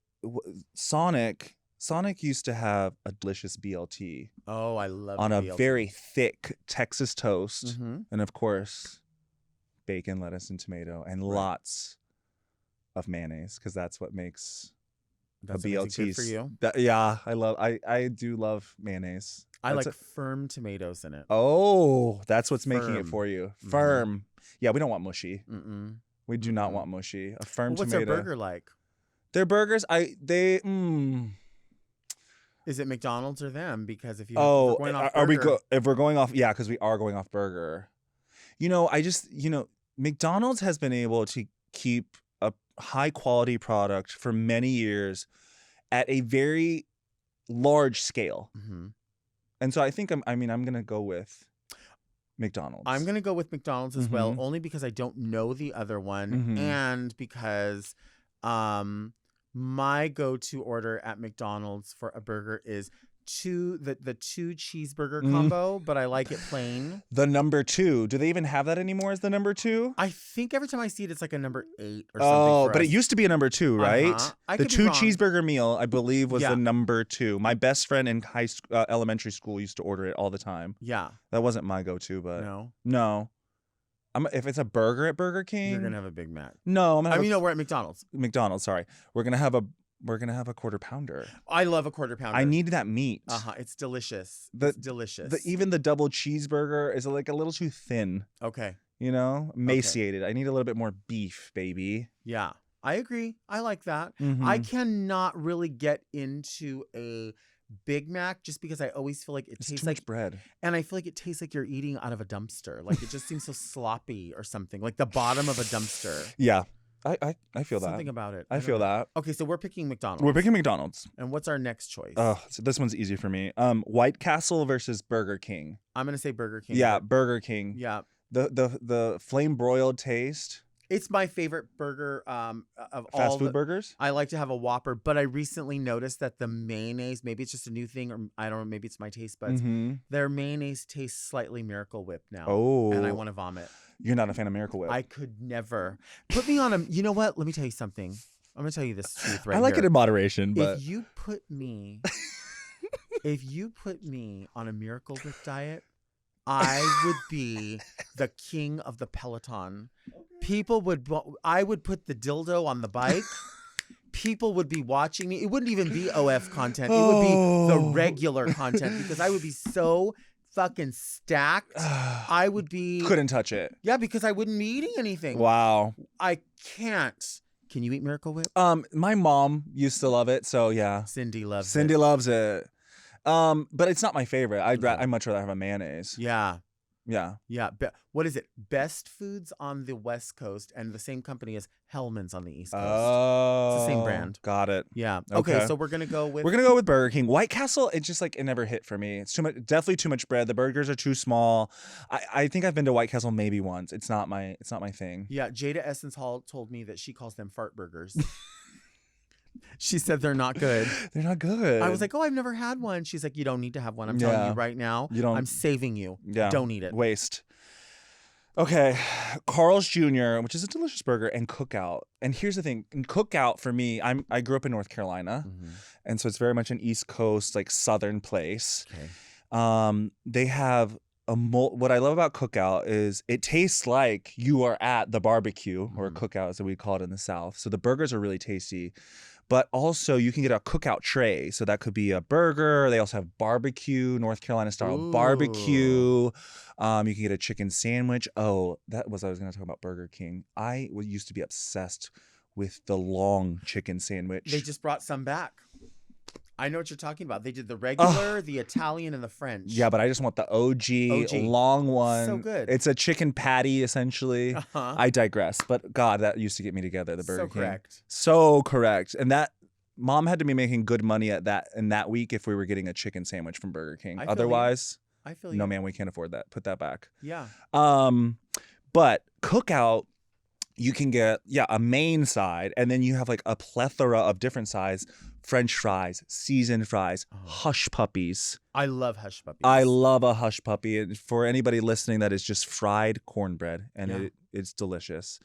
[SPEAKER 4] Sonic? Sonic used to have a delicious BLT.
[SPEAKER 1] Oh, I love
[SPEAKER 4] on a
[SPEAKER 1] BLT.
[SPEAKER 4] very thick Texas toast,
[SPEAKER 1] Mm-hmm.
[SPEAKER 4] and of course, bacon, lettuce, and tomato, and lots of mayonnaise because that's what makes
[SPEAKER 1] That's
[SPEAKER 4] a
[SPEAKER 1] what makes it
[SPEAKER 4] BLT.
[SPEAKER 1] good for you.
[SPEAKER 4] Yeah, I do love mayonnaise.
[SPEAKER 1] I like firm tomatoes in it.
[SPEAKER 4] Oh, that's what's making it
[SPEAKER 1] Firm.
[SPEAKER 4] for you.
[SPEAKER 1] Mhm.
[SPEAKER 4] Firm. Yeah, we don't want mushy.
[SPEAKER 1] Mm-mm.
[SPEAKER 4] We do not want mushy. A firm
[SPEAKER 1] What's
[SPEAKER 4] tomato.
[SPEAKER 1] their burger like?
[SPEAKER 4] Their burgers,
[SPEAKER 1] Is it McDonald's or them? Because if you
[SPEAKER 4] Oh,
[SPEAKER 1] if we're going off
[SPEAKER 4] are we
[SPEAKER 1] burger-
[SPEAKER 4] if we're going off? Yeah, because we are going off burger. McDonald's has been able to keep a high quality product for many years at a very large scale, and so I think I'm gonna go with McDonald's.
[SPEAKER 1] I'm going to go with McDonald's as well,
[SPEAKER 4] Mhm.
[SPEAKER 1] only because I don't know the other one
[SPEAKER 4] Mhm.
[SPEAKER 1] and because My go-to order at McDonald's for a burger is the two cheeseburger combo, but I like it plain.
[SPEAKER 4] The number 2. Do they even have that anymore as the number 2?
[SPEAKER 1] I think every time I see it, it's like a number 8 or something.
[SPEAKER 4] Oh,
[SPEAKER 1] for
[SPEAKER 4] but
[SPEAKER 1] us.
[SPEAKER 4] it used to be a number 2, right?
[SPEAKER 1] I
[SPEAKER 4] The
[SPEAKER 1] could be
[SPEAKER 4] 2
[SPEAKER 1] wrong.
[SPEAKER 4] cheeseburger meal, I believe, was
[SPEAKER 1] Yeah.
[SPEAKER 4] the number 2. My best friend in elementary school used to order it all the time.
[SPEAKER 1] Yeah.
[SPEAKER 4] That wasn't my go-to, but
[SPEAKER 1] No.
[SPEAKER 4] If it's a burger at Burger King,
[SPEAKER 1] You're gonna have a Big Mac.
[SPEAKER 4] No, I'm gonna have
[SPEAKER 1] no, we're at McDonald's.
[SPEAKER 4] McDonald's. Sorry, we're gonna have a quarter pounder.
[SPEAKER 1] I love a quarter pounder.
[SPEAKER 4] I need that meat.
[SPEAKER 1] It's delicious.
[SPEAKER 4] It's
[SPEAKER 1] delicious.
[SPEAKER 4] Even the double cheeseburger is like a little too thin.
[SPEAKER 1] Okay.
[SPEAKER 4] You know, emaciated. I need a little bit more beef, baby.
[SPEAKER 1] Yeah, I agree. I like that.
[SPEAKER 4] Mhm.
[SPEAKER 1] I cannot really get into a Big Mac just because I always feel like it
[SPEAKER 4] It's
[SPEAKER 1] tastes
[SPEAKER 4] too
[SPEAKER 1] like
[SPEAKER 4] much bread.
[SPEAKER 1] And I feel like it tastes like you're eating out of a dumpster. Like it just seems so sloppy or something. Like the bottom of a dumpster.
[SPEAKER 4] Yeah, I feel that.
[SPEAKER 1] Something about it.
[SPEAKER 4] I
[SPEAKER 1] don't
[SPEAKER 4] feel
[SPEAKER 1] know.
[SPEAKER 4] that.
[SPEAKER 1] Okay, so we're picking McDonald's.
[SPEAKER 4] We're picking McDonald's.
[SPEAKER 1] And what's our next choice?
[SPEAKER 4] Oh, so this one's easy for me. White Castle versus Burger King.
[SPEAKER 1] I'm gonna say Burger King.
[SPEAKER 4] Yeah, Burger King.
[SPEAKER 1] Yeah.
[SPEAKER 4] The flame broiled taste.
[SPEAKER 1] It's my favorite burger of all
[SPEAKER 4] Fast food burgers.
[SPEAKER 1] I like to have a Whopper, but I recently noticed that the mayonnaise, maybe it's just a new thing, or I don't know, maybe it's my taste buds. Their mayonnaise tastes slightly Miracle Whip now.
[SPEAKER 4] Oh.
[SPEAKER 1] And I want to vomit.
[SPEAKER 4] You're not a fan of Miracle Whip.
[SPEAKER 1] I could never. Put me on a, you know what? Let me tell you something. I'm going to tell you this truth right
[SPEAKER 4] I like
[SPEAKER 1] here.
[SPEAKER 4] it in moderation, but
[SPEAKER 1] If you put me on a Miracle Whip diet, I would be the king of the Peloton. I would put the dildo on the bike. People would be watching me. It wouldn't even be OF content. It would be the regular content because I would be so fucking stacked. I would be.
[SPEAKER 4] couldn't touch it.
[SPEAKER 1] Yeah, because I wouldn't be eating anything.
[SPEAKER 4] Wow.
[SPEAKER 1] I can't. Can you eat Miracle Whip?
[SPEAKER 4] My mom used to love it, so yeah.
[SPEAKER 1] Cindy loves
[SPEAKER 4] Cindy
[SPEAKER 1] it.
[SPEAKER 4] loves it. But it's not my favorite. I'd much rather have a mayonnaise.
[SPEAKER 1] Yeah.
[SPEAKER 4] Yeah.
[SPEAKER 1] Yeah. What is it? Best Foods on the West Coast and the same company as Hellman's on the East Coast.
[SPEAKER 4] Oh.
[SPEAKER 1] It's the same brand.
[SPEAKER 4] Got it.
[SPEAKER 1] Yeah.
[SPEAKER 4] Okay.
[SPEAKER 1] Okay, so we're going to go with.
[SPEAKER 4] We're gonna go with Burger King. White Castle, it just like it never hit for me. It's too much, definitely too much bread. The burgers are too small. I think I've been to White Castle maybe once. It's not my thing.
[SPEAKER 1] Yeah. Jada Essence Hall told me that she calls them fart burgers. She said they're not good.
[SPEAKER 4] They're not good.
[SPEAKER 1] I was like, oh, I've never had one. She's like, you don't need to have one. I'm telling you right now.
[SPEAKER 4] You don't.
[SPEAKER 1] I'm saving you.
[SPEAKER 4] Yeah.
[SPEAKER 1] Don't eat it.
[SPEAKER 4] Waste. Okay, Carl's Jr., which is a delicious burger, and Cookout. And here's the thing: in Cookout for me, I grew up in North Carolina, and so it's very much an East Coast, like Southern place.
[SPEAKER 1] Okay.
[SPEAKER 4] They have what I love about Cookout is it tastes like you are at the barbecue or a cookout, as we call it in the South. So the burgers are really tasty. But also you can get a cookout tray. So that could be a burger. They also have barbecue, North Carolina style barbecue. You can get a chicken sandwich. Oh, I was going to talk about Burger King. I used to be obsessed with the long chicken sandwich.
[SPEAKER 1] They just brought some back. I know what you're talking about. They did the regular, the Italian, and the French.
[SPEAKER 4] Yeah, but I just want the OG. Long one.
[SPEAKER 1] So good.
[SPEAKER 4] It's a chicken patty, essentially. I digress. But God, that used to get me together, the Burger King.
[SPEAKER 1] Correct.
[SPEAKER 4] So correct. And that mom had to be making good money in that week if we were getting a chicken sandwich from Burger King. Otherwise,
[SPEAKER 1] I feel you.
[SPEAKER 4] No, man, we can't afford that. Put that back.
[SPEAKER 1] Yeah.
[SPEAKER 4] But Cookout, you can get a main side, and then you have like a plethora of different sides. French fries, seasoned fries, hush puppies.
[SPEAKER 1] I love hush puppies.
[SPEAKER 4] I love a hush puppy. And for anybody listening, that is just fried cornbred, and it's delicious.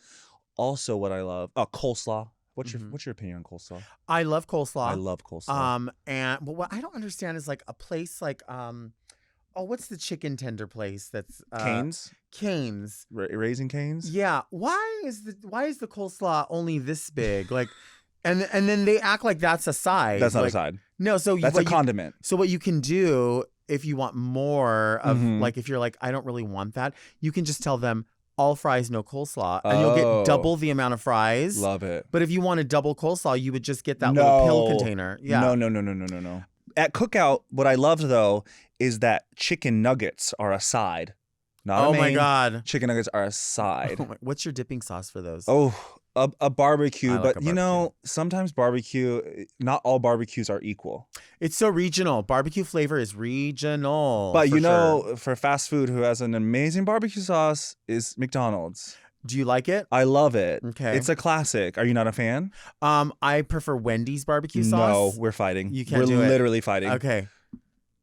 [SPEAKER 4] Also, what I love, coleslaw. What's your opinion on coleslaw?
[SPEAKER 1] I love coleslaw.
[SPEAKER 4] I love coleslaw.
[SPEAKER 1] But what I don't understand is like a place like what's the chicken tender place that's
[SPEAKER 4] Cane's?
[SPEAKER 1] Cane's.
[SPEAKER 4] Raising Cane's?
[SPEAKER 1] Yeah. Why is the coleslaw only this big? Like and then they act like that's a side.
[SPEAKER 4] That's not a side.
[SPEAKER 1] No, so
[SPEAKER 4] that's a condiment.
[SPEAKER 1] So what you can do if you want more of like if you're like I don't really want that, you can just tell them all fries, no coleslaw, and you'll get double the amount of fries.
[SPEAKER 4] Love it.
[SPEAKER 1] But if you wanted double coleslaw, you would just get that little pill container. Yeah.
[SPEAKER 4] No. At Cookout, what I loved though is that chicken nuggets are a side. Not a main.
[SPEAKER 1] My God.
[SPEAKER 4] Chicken nuggets are a side.
[SPEAKER 1] What's your dipping sauce for those?
[SPEAKER 4] Oh, a barbecue.
[SPEAKER 1] Like
[SPEAKER 4] but
[SPEAKER 1] a barbecue.
[SPEAKER 4] Sometimes barbecue, not all barbecues are equal.
[SPEAKER 1] It's so regional. Barbecue flavor is regional.
[SPEAKER 4] But for fast food, who has an amazing barbecue sauce is McDonald's.
[SPEAKER 1] Do you like it?
[SPEAKER 4] I love it.
[SPEAKER 1] Okay.
[SPEAKER 4] It's a classic. Are you not a fan?
[SPEAKER 1] I prefer Wendy's barbecue sauce.
[SPEAKER 4] No, we're fighting.
[SPEAKER 1] You can't
[SPEAKER 4] we're
[SPEAKER 1] do it.
[SPEAKER 4] literally fighting.
[SPEAKER 1] Okay.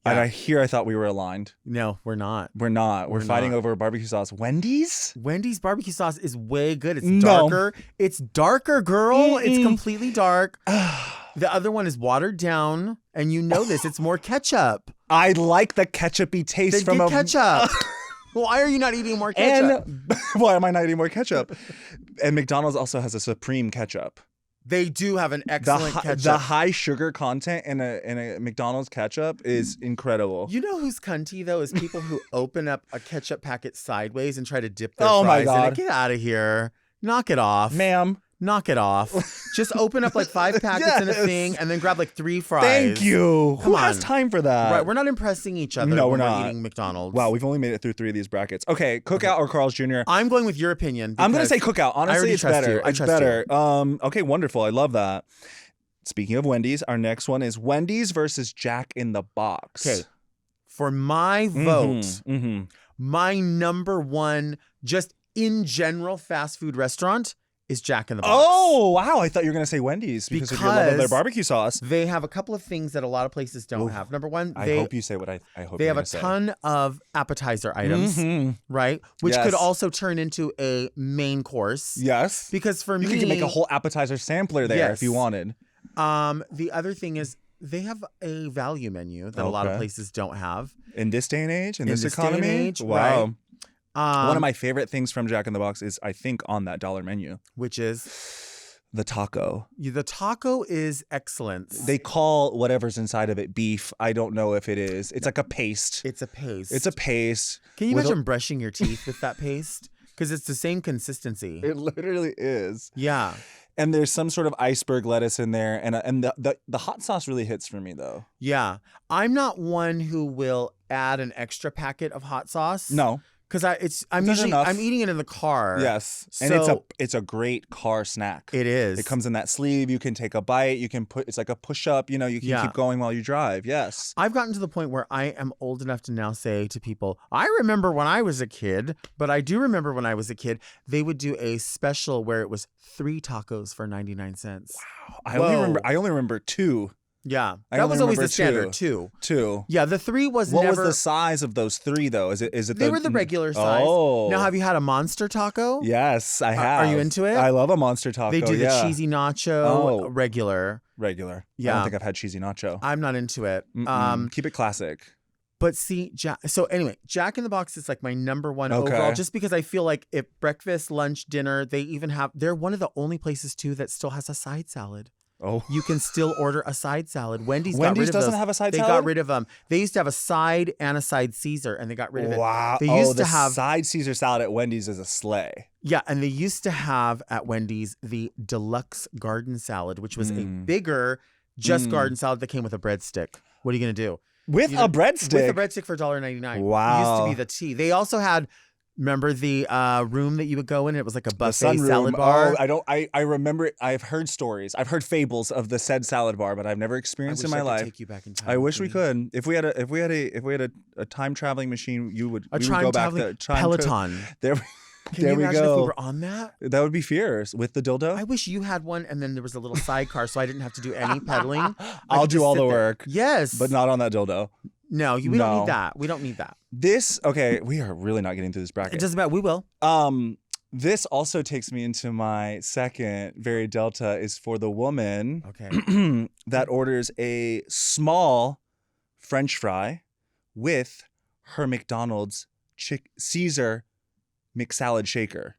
[SPEAKER 4] And
[SPEAKER 1] Yeah.
[SPEAKER 4] I thought we were aligned.
[SPEAKER 1] No, we're not.
[SPEAKER 4] We're not. We're fighting
[SPEAKER 1] not.
[SPEAKER 4] over barbecue sauce. Wendy's?
[SPEAKER 1] Wendy's barbecue sauce is way good. It's
[SPEAKER 4] No.
[SPEAKER 1] darker. It's darker, girl. It's completely dark. The other one is watered down, and you know this. It's more ketchup.
[SPEAKER 4] I like the ketchup-y taste
[SPEAKER 1] Then
[SPEAKER 4] from
[SPEAKER 1] get ketchup. Why are you not eating more ketchup?
[SPEAKER 4] And why am I not eating more ketchup? And McDonald's also has a supreme ketchup.
[SPEAKER 1] They do have an excellent ketchup.
[SPEAKER 4] The high sugar content in a McDonald's ketchup is incredible.
[SPEAKER 1] You know who's cunty though is people who open up a ketchup packet sideways and try to dip their
[SPEAKER 4] Oh, my
[SPEAKER 1] fries in it.
[SPEAKER 4] God.
[SPEAKER 1] Get out of here. Knock it off.
[SPEAKER 4] Ma'am.
[SPEAKER 1] Knock it off. Just open up like 5 packets in a
[SPEAKER 4] Yes.
[SPEAKER 1] thing and then grab like 3 fries.
[SPEAKER 4] Thank you.
[SPEAKER 1] Come
[SPEAKER 4] Who has
[SPEAKER 1] on.
[SPEAKER 4] time for that?
[SPEAKER 1] Right, we're not impressing each other
[SPEAKER 4] No,
[SPEAKER 1] when
[SPEAKER 4] we're not.
[SPEAKER 1] eating McDonald's.
[SPEAKER 4] Wow, we've only made it through 3 of these brackets. Okay, Cookout or Carl's Jr.
[SPEAKER 1] I'm going with your opinion.
[SPEAKER 4] I'm going to
[SPEAKER 1] because
[SPEAKER 4] say Cookout. Honestly,
[SPEAKER 1] already
[SPEAKER 4] it's
[SPEAKER 1] trust
[SPEAKER 4] better.
[SPEAKER 1] you. I
[SPEAKER 4] It's
[SPEAKER 1] trust
[SPEAKER 4] better. Okay, wonderful. I love that. Speaking of Wendy's, our next one is Wendy's versus Jack in the Box.
[SPEAKER 1] Okay, for my vote, my number one, just in general, fast food restaurant is Jack in the Box.
[SPEAKER 4] Oh, wow. I thought you were going to say Wendy's because of your love of their
[SPEAKER 1] Because
[SPEAKER 4] barbecue sauce.
[SPEAKER 1] They have a couple of things that a lot of places don't
[SPEAKER 4] Oof.
[SPEAKER 1] have. Number one,
[SPEAKER 4] I
[SPEAKER 1] they
[SPEAKER 4] hope you say what I hope
[SPEAKER 1] they
[SPEAKER 4] you're
[SPEAKER 1] have a
[SPEAKER 4] gonna say.
[SPEAKER 1] ton of appetizer items,
[SPEAKER 4] Mhm.
[SPEAKER 1] right? Which
[SPEAKER 4] Yes.
[SPEAKER 1] could also turn into a main course.
[SPEAKER 4] Yes.
[SPEAKER 1] Because for
[SPEAKER 4] You
[SPEAKER 1] me,
[SPEAKER 4] could make a whole appetizer sampler there if you
[SPEAKER 1] Yes.
[SPEAKER 4] wanted.
[SPEAKER 1] the other thing is they have a value menu that a lot of
[SPEAKER 4] Okay.
[SPEAKER 1] places don't have.
[SPEAKER 4] In this day and age, in
[SPEAKER 1] In
[SPEAKER 4] this
[SPEAKER 1] this day and
[SPEAKER 4] economy,
[SPEAKER 1] age,
[SPEAKER 4] wow.
[SPEAKER 1] right.
[SPEAKER 4] One of my favorite things from Jack in the Box is, I think, on that dollar menu,
[SPEAKER 1] Which is
[SPEAKER 4] the taco.
[SPEAKER 1] the taco is excellence.
[SPEAKER 4] They call whatever's inside of it beef. I don't know if it is. It's like a paste.
[SPEAKER 1] It's a paste.
[SPEAKER 4] It's a paste.
[SPEAKER 1] Can you
[SPEAKER 4] with
[SPEAKER 1] imagine brushing your teeth with that paste? Because it's the same consistency.
[SPEAKER 4] It literally is.
[SPEAKER 1] Yeah.
[SPEAKER 4] And there's some sort of iceberg lettuce in there, and the hot sauce really hits for me though.
[SPEAKER 1] Yeah. I'm not one who will add an extra packet of hot sauce.
[SPEAKER 4] No.
[SPEAKER 1] Because I'm
[SPEAKER 4] There's
[SPEAKER 1] usually
[SPEAKER 4] enough.
[SPEAKER 1] I'm eating it in the car.
[SPEAKER 4] Yes. And
[SPEAKER 1] So
[SPEAKER 4] it's a great car snack.
[SPEAKER 1] it is.
[SPEAKER 4] It comes in that sleeve. You can take a bite. You can put. It's like a push up. You know. You can
[SPEAKER 1] Yeah.
[SPEAKER 4] keep going while you drive. Yes.
[SPEAKER 1] I've gotten to the point where I am old enough to now say to people, I remember when I was a kid, but I do remember when I was a kid, they would do a special where it was 3 tacos for 99 cents.
[SPEAKER 4] I
[SPEAKER 1] Whoa.
[SPEAKER 4] only remember 2.
[SPEAKER 1] Yeah.
[SPEAKER 4] I
[SPEAKER 1] That
[SPEAKER 4] only
[SPEAKER 1] was always the
[SPEAKER 4] remember
[SPEAKER 1] standard,
[SPEAKER 4] 2.
[SPEAKER 1] 2.
[SPEAKER 4] 2.
[SPEAKER 1] Yeah, the 3 was
[SPEAKER 4] What
[SPEAKER 1] never.
[SPEAKER 4] was the size of those 3 though? Is it
[SPEAKER 1] They were the regular size.
[SPEAKER 4] Oh.
[SPEAKER 1] Now, have you had a monster taco?
[SPEAKER 4] Yes, I
[SPEAKER 1] Are
[SPEAKER 4] have.
[SPEAKER 1] you into it?
[SPEAKER 4] I love a monster taco.
[SPEAKER 1] They do the
[SPEAKER 4] yeah.
[SPEAKER 1] cheesy nacho,
[SPEAKER 4] Oh.
[SPEAKER 1] regular.
[SPEAKER 4] regular. I
[SPEAKER 1] Yeah.
[SPEAKER 4] don't think I've had cheesy nacho.
[SPEAKER 1] I'm not into it.
[SPEAKER 4] Keep it classic.
[SPEAKER 1] But see, so anyway, Jack in the Box is like my number one
[SPEAKER 4] Okay.
[SPEAKER 1] overall, just because I feel like if breakfast, lunch, dinner, they're one of the only places too that still has a side salad.
[SPEAKER 4] Oh.
[SPEAKER 1] You can still order a side salad. Wendy's got
[SPEAKER 4] Wendy's
[SPEAKER 1] rid of
[SPEAKER 4] doesn't
[SPEAKER 1] those.
[SPEAKER 4] have a side
[SPEAKER 1] They
[SPEAKER 4] salad?
[SPEAKER 1] got rid of them. They used to have a side and a side Caesar, and they got rid of it.
[SPEAKER 4] Wow.
[SPEAKER 1] They used
[SPEAKER 4] the
[SPEAKER 1] to have
[SPEAKER 4] side Caesar salad at Wendy's is a sleigh.
[SPEAKER 1] Yeah, and they used to have at Wendy's the deluxe garden salad, which was a bigger just garden salad that came with a breadstick. What are you gonna do?
[SPEAKER 4] With
[SPEAKER 1] You know,
[SPEAKER 4] a breadstick.
[SPEAKER 1] With a breadstick for $1.99.
[SPEAKER 4] Wow.
[SPEAKER 1] It used to be the tea. They also had, remember the room that you would go in? It was like a
[SPEAKER 4] The
[SPEAKER 1] buffet
[SPEAKER 4] sunroom.
[SPEAKER 1] salad bar.
[SPEAKER 4] Oh, I remember it. I've heard stories. I've heard fables of the said salad bar, but I've never
[SPEAKER 1] I
[SPEAKER 4] experienced
[SPEAKER 1] wish
[SPEAKER 4] it in
[SPEAKER 1] I
[SPEAKER 4] my
[SPEAKER 1] could
[SPEAKER 4] life.
[SPEAKER 1] take you back in time.
[SPEAKER 4] I wish we
[SPEAKER 1] Queen.
[SPEAKER 4] could. If we had a time traveling machine, we would
[SPEAKER 1] A
[SPEAKER 4] go
[SPEAKER 1] time
[SPEAKER 4] back
[SPEAKER 1] traveling
[SPEAKER 4] there.
[SPEAKER 1] Peloton.
[SPEAKER 4] There,
[SPEAKER 1] Can
[SPEAKER 4] there
[SPEAKER 1] you
[SPEAKER 4] we
[SPEAKER 1] imagine if we
[SPEAKER 4] go.
[SPEAKER 1] were on that?
[SPEAKER 4] That would be fierce with the dildo.
[SPEAKER 1] I wish you had one, and then there was a little sidecar, so I didn't have to do any pedaling. I
[SPEAKER 4] I'll
[SPEAKER 1] could
[SPEAKER 4] do
[SPEAKER 1] just
[SPEAKER 4] all
[SPEAKER 1] sit
[SPEAKER 4] the
[SPEAKER 1] there.
[SPEAKER 4] work.
[SPEAKER 1] Yes,
[SPEAKER 4] But not on that dildo.
[SPEAKER 1] No, we don't
[SPEAKER 4] No.
[SPEAKER 1] need that. We don't need that.
[SPEAKER 4] Okay, we are really not getting through this
[SPEAKER 1] It
[SPEAKER 4] bracket.
[SPEAKER 1] doesn't matter. We will.
[SPEAKER 4] This also takes me into my second very Delta is for the woman
[SPEAKER 1] Okay.
[SPEAKER 4] that orders a small French fry with her McDonald's Caesar McSalad shaker.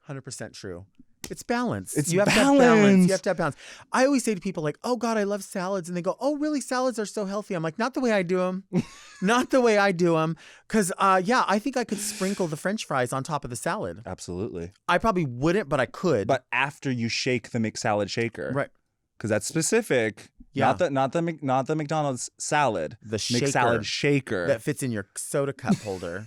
[SPEAKER 1] 100% true. It's balance.
[SPEAKER 4] It's
[SPEAKER 1] you have to have balance.
[SPEAKER 4] balance.
[SPEAKER 1] You have to have balance. I always say to people like, "Oh God, I love salads," and they go, "Oh, really? Salads are so healthy." I'm like, "Not the way I do them. Not the way I do them." Because yeah, I think I could sprinkle the French fries on top of the salad.
[SPEAKER 4] Absolutely.
[SPEAKER 1] I probably wouldn't, but I could.
[SPEAKER 4] But after you shake the McSalad shaker.
[SPEAKER 1] right,
[SPEAKER 4] Because that's specific.
[SPEAKER 1] Yeah.
[SPEAKER 4] Not the McDonald's salad.
[SPEAKER 1] the shaker
[SPEAKER 4] McSalad shaker.
[SPEAKER 1] that fits in your soda cup holder,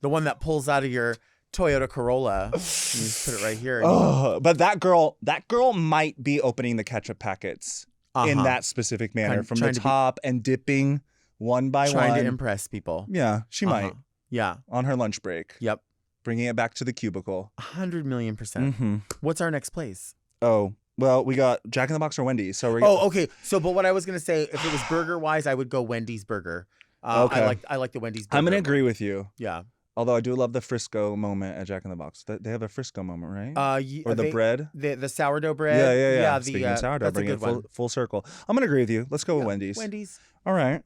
[SPEAKER 1] the one that pulls out of your Toyota Corolla. You just put it right here.
[SPEAKER 4] Oh, but that girl might be opening the ketchup packets in
[SPEAKER 1] Uh-huh.
[SPEAKER 4] that specific manner
[SPEAKER 1] Kind-
[SPEAKER 4] from the
[SPEAKER 1] trying to be-
[SPEAKER 4] top and dipping one by
[SPEAKER 1] Trying
[SPEAKER 4] one.
[SPEAKER 1] to impress people.
[SPEAKER 4] Yeah, she
[SPEAKER 1] Uh-huh.
[SPEAKER 4] might
[SPEAKER 1] Yeah.
[SPEAKER 4] on her lunch break.
[SPEAKER 1] Yep.
[SPEAKER 4] Bringing it back to the cubicle.
[SPEAKER 1] 100,000,000%.
[SPEAKER 4] Mm-hmm.
[SPEAKER 1] What's our next place?
[SPEAKER 4] Oh, well, we got Jack in the Box or Wendy's. So we're
[SPEAKER 1] okay. So, but what I was gonna say, if it was burger wise, I would go Wendy's burger.
[SPEAKER 4] Okay.
[SPEAKER 1] I like the Wendy's burger.
[SPEAKER 4] I'm gonna agree with you.
[SPEAKER 1] Yeah.
[SPEAKER 4] Although I do love the Frisco moment at Jack in the Box. They have a Frisco moment, right? Or the bread.
[SPEAKER 1] The sourdough bread.
[SPEAKER 4] Yeah. Speaking of sourdough,
[SPEAKER 1] that's
[SPEAKER 4] bring
[SPEAKER 1] a
[SPEAKER 4] it
[SPEAKER 1] good one.
[SPEAKER 4] full circle. I'm gonna agree with you. Let's go with Wendy's.
[SPEAKER 1] Wendy's.
[SPEAKER 4] All right.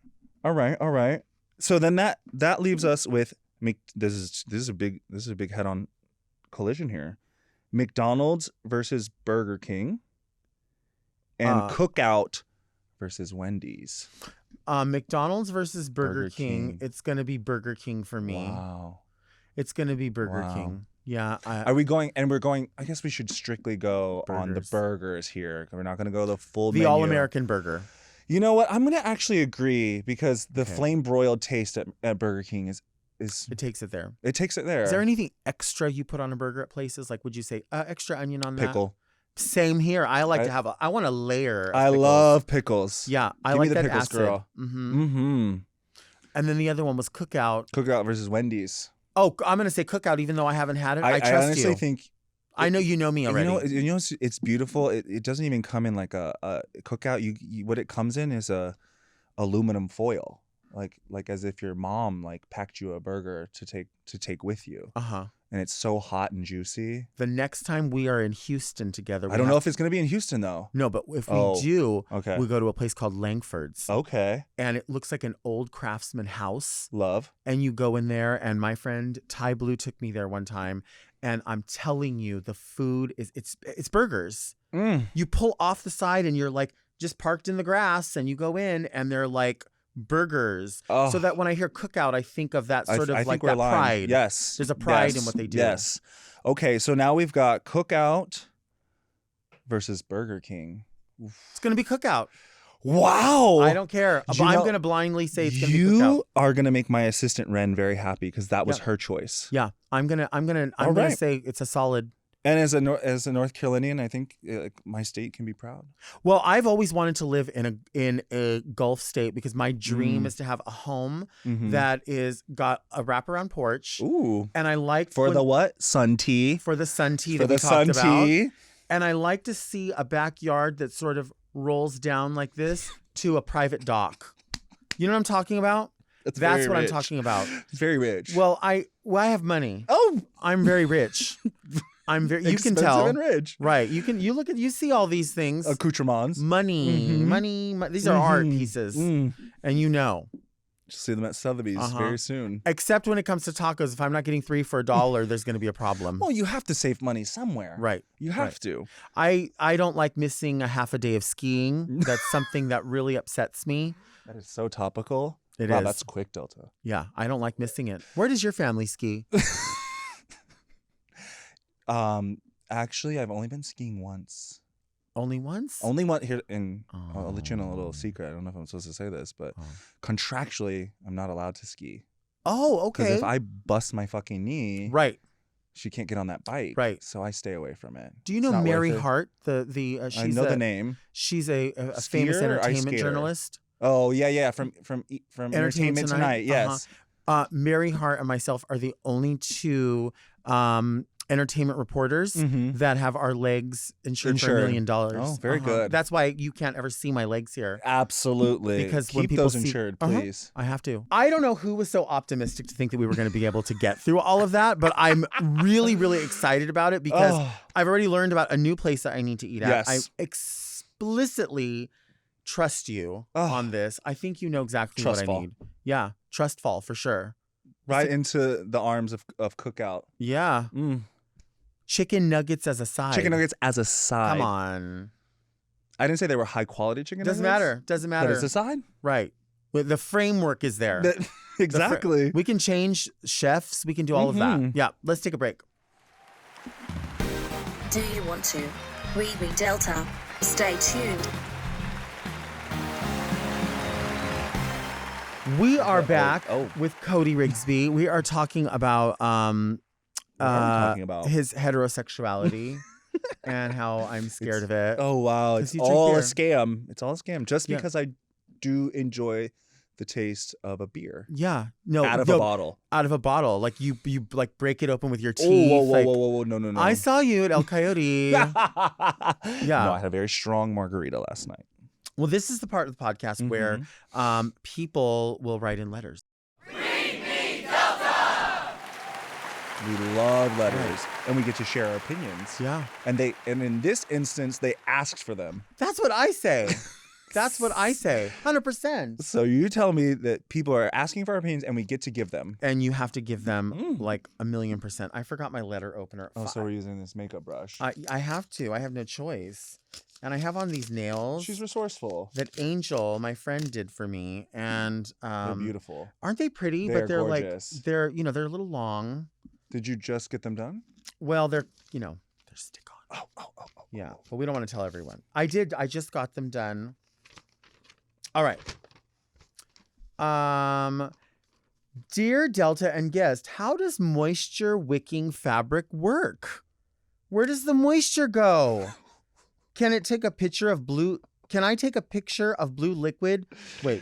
[SPEAKER 4] So then that leaves us with this is a big head-on collision here. McDonald's versus Burger King, and Cookout versus Wendy's.
[SPEAKER 1] McDonald's versus Burger King. It's gonna be Burger King for me.
[SPEAKER 4] Wow.
[SPEAKER 1] It's gonna be Burger King. Yeah.
[SPEAKER 4] Are we going? And we're going. I guess we should strictly go on the
[SPEAKER 1] Burgers.
[SPEAKER 4] burgers here. We're not going to go the full
[SPEAKER 1] the
[SPEAKER 4] menu.
[SPEAKER 1] all-American burger.
[SPEAKER 4] You know what? I'm going to actually agree because the flame broiled taste at Burger King is
[SPEAKER 1] It takes it there.
[SPEAKER 4] it takes it there.
[SPEAKER 1] Is there anything extra you put on a burger at places? Like, would you say extra onion on that?
[SPEAKER 4] pickle?
[SPEAKER 1] Same here. I like to have I want a layer. Of
[SPEAKER 4] I
[SPEAKER 1] pickles.
[SPEAKER 4] love pickles.
[SPEAKER 1] Yeah, I
[SPEAKER 4] Give
[SPEAKER 1] like
[SPEAKER 4] me the
[SPEAKER 1] that
[SPEAKER 4] pickles,
[SPEAKER 1] acid.
[SPEAKER 4] girl.
[SPEAKER 1] Mm-hmm.
[SPEAKER 4] Mm-hmm.
[SPEAKER 1] And then the other one was Cookout.
[SPEAKER 4] Cookout versus Wendy's.
[SPEAKER 1] Oh, I'm gonna say Cookout, even though I haven't had it. I trust
[SPEAKER 4] I honestly
[SPEAKER 1] you.
[SPEAKER 4] think.
[SPEAKER 1] I know you know me already.
[SPEAKER 4] You know, it's beautiful. It doesn't even come in like a Cookout. You what it comes in is a aluminum foil, like as if your mom like packed you a burger to take with you. And it's so hot and juicy.
[SPEAKER 1] The next time we are in Houston together,
[SPEAKER 4] I don't know if it's gonna be in Houston though.
[SPEAKER 1] No, but if we do,
[SPEAKER 4] okay,
[SPEAKER 1] we go to a place called Langford's.
[SPEAKER 4] Okay.
[SPEAKER 1] And it looks like an old craftsman house.
[SPEAKER 4] Love.
[SPEAKER 1] And you go in there, and my friend Ty Blue took me there one time, and I'm telling you, the food is it's burgers. You pull off the side, and you're like just parked in the grass, and you go in, and they're like burgers.
[SPEAKER 4] Oh.
[SPEAKER 1] So that when I hear Cookout, I think of that sort of
[SPEAKER 4] I
[SPEAKER 1] like
[SPEAKER 4] think we're
[SPEAKER 1] that
[SPEAKER 4] lying.
[SPEAKER 1] pride.
[SPEAKER 4] Yes.
[SPEAKER 1] There's a pride
[SPEAKER 4] Yes.
[SPEAKER 1] in what they do.
[SPEAKER 4] Yes. Okay, so now we've got Cookout versus Burger King.
[SPEAKER 1] It's gonna be Cookout.
[SPEAKER 4] Wow.
[SPEAKER 1] I don't care. But I'm gonna blindly say it's gonna be Cookout.
[SPEAKER 4] You are gonna make my assistant Ren very happy because that was her choice.
[SPEAKER 1] Yeah, I'm gonna
[SPEAKER 4] right.
[SPEAKER 1] say it's a solid.
[SPEAKER 4] And as a North Carolinian, I think my state can be proud.
[SPEAKER 1] Well, I've always wanted to live in a Gulf state because my dream is to have a home that is got a wraparound porch.
[SPEAKER 4] Ooh.
[SPEAKER 1] And I like
[SPEAKER 4] for the what? Sun tea.
[SPEAKER 1] For the sun tea
[SPEAKER 4] For
[SPEAKER 1] that we
[SPEAKER 4] the sun
[SPEAKER 1] talked about.
[SPEAKER 4] tea.
[SPEAKER 1] And I like to see a backyard that sort of rolls down like this to a private dock. You know what I'm talking about? That's what I'm talking about.
[SPEAKER 4] It's very rich.
[SPEAKER 1] Well, I have money.
[SPEAKER 4] Oh,
[SPEAKER 1] I'm very rich. I'm very. You can tell.
[SPEAKER 4] Expensive and rich.
[SPEAKER 1] Right. You see all these things.
[SPEAKER 4] Accoutrements.
[SPEAKER 1] Money. These are art pieces, and you know.
[SPEAKER 4] See them at Sotheby's very soon.
[SPEAKER 1] Except when it comes to tacos, if I'm not getting 3 for $1, there's going to be a problem.
[SPEAKER 4] Well, you have to save money somewhere.
[SPEAKER 1] Right.
[SPEAKER 4] You have to.
[SPEAKER 1] I don't like missing a half a day of skiing. That's something that really upsets me.
[SPEAKER 4] That is so topical.
[SPEAKER 1] Wow,
[SPEAKER 4] that's quick, Delta.
[SPEAKER 1] Yeah, I don't like missing it. Where does your family ski?
[SPEAKER 4] Actually, I've only been skiing once.
[SPEAKER 1] Only once?
[SPEAKER 4] Only one here I'll let you in a little secret. I don't know if I'm supposed to say this, but contractually, I'm not allowed to ski.
[SPEAKER 1] Oh, okay.
[SPEAKER 4] Because if I bust my fucking knee,
[SPEAKER 1] right,
[SPEAKER 4] she can't get on that bike.
[SPEAKER 1] Right.
[SPEAKER 4] So I stay away from it.
[SPEAKER 1] Do you know Mary Hart? She's
[SPEAKER 4] I know the name.
[SPEAKER 1] She's a famous entertainment journalist.
[SPEAKER 4] Oh yeah, from Entertainment Tonight. Yes.
[SPEAKER 1] Mary Hart and myself are the only two entertainment reporters that have our legs insured for $1 million.
[SPEAKER 4] Oh, very good.
[SPEAKER 1] That's why you can't ever see my legs here.
[SPEAKER 4] Absolutely.
[SPEAKER 1] Because
[SPEAKER 4] keep
[SPEAKER 1] when people
[SPEAKER 4] those insured, please.
[SPEAKER 1] I have to. I don't know who was so optimistic to think that we were going to be able to get through all of that, but I'm really, really excited about it because I've already learned about a new place that I need to eat at.
[SPEAKER 4] Yes.
[SPEAKER 1] I explicitly trust you on this. I think you know exactly what I need. Yeah, trust fall for sure.
[SPEAKER 4] Right into the arms of Cookout.
[SPEAKER 1] Yeah. Chicken nuggets as a side.
[SPEAKER 4] Chicken nuggets as a side.
[SPEAKER 1] Come on.
[SPEAKER 4] I didn't say they were high quality chicken nuggets.
[SPEAKER 1] Doesn't matter.
[SPEAKER 4] But it's a side?
[SPEAKER 1] Right. The framework is there.
[SPEAKER 4] Exactly.
[SPEAKER 1] We can change chefs. We can do all of that. Yeah. Let's take a break.
[SPEAKER 3] Do you want to? Read Delta. Stay tuned.
[SPEAKER 1] We are back with Cody Rigsby. We are talking about his heterosexuality and how I'm scared of it.
[SPEAKER 4] Oh wow, it's all a scam. It's all a scam. Just because I do enjoy the taste of a beer.
[SPEAKER 1] Yeah. No.
[SPEAKER 4] Out of a bottle.
[SPEAKER 1] Out of a bottle. Like you like break it open with your teeth.
[SPEAKER 4] Oh,
[SPEAKER 1] like,
[SPEAKER 4] whoa. No.
[SPEAKER 1] I saw you at El Coyote.
[SPEAKER 4] Yeah.
[SPEAKER 1] Yeah.
[SPEAKER 4] No, I had a very strong margarita last night.
[SPEAKER 1] Well, this is the part of the podcast where people will write in letters.
[SPEAKER 4] We love letters, and we get to share our opinions.
[SPEAKER 1] Yeah.
[SPEAKER 4] And in this instance, they asked for them.
[SPEAKER 1] That's what I say. That's what I say. 100%.
[SPEAKER 4] So you tell me that people are asking for our opinions, and we get to give them.
[SPEAKER 1] And you have to give them like 1,000,000%. I forgot my letter opener.
[SPEAKER 4] Oh, so we're using this makeup brush.
[SPEAKER 1] I have to. I have no choice. And I have on these nails.
[SPEAKER 4] She's resourceful.
[SPEAKER 1] That Angel, my friend, did for me. And
[SPEAKER 4] they're beautiful.
[SPEAKER 1] Aren't they pretty?
[SPEAKER 4] They're
[SPEAKER 1] but they're
[SPEAKER 4] gorgeous.
[SPEAKER 1] Like they're they're a little long.
[SPEAKER 4] Did you just get them done?
[SPEAKER 1] Well, they're they're stick on.
[SPEAKER 4] Oh.
[SPEAKER 1] Yeah, but we don't want to tell everyone. I did. I just got them done. All right. Dear Delta and guest, how does moisture-wicking fabric work? Where does the moisture go? Can it take a picture of blue? Can I take a picture of blue liquid? Wait.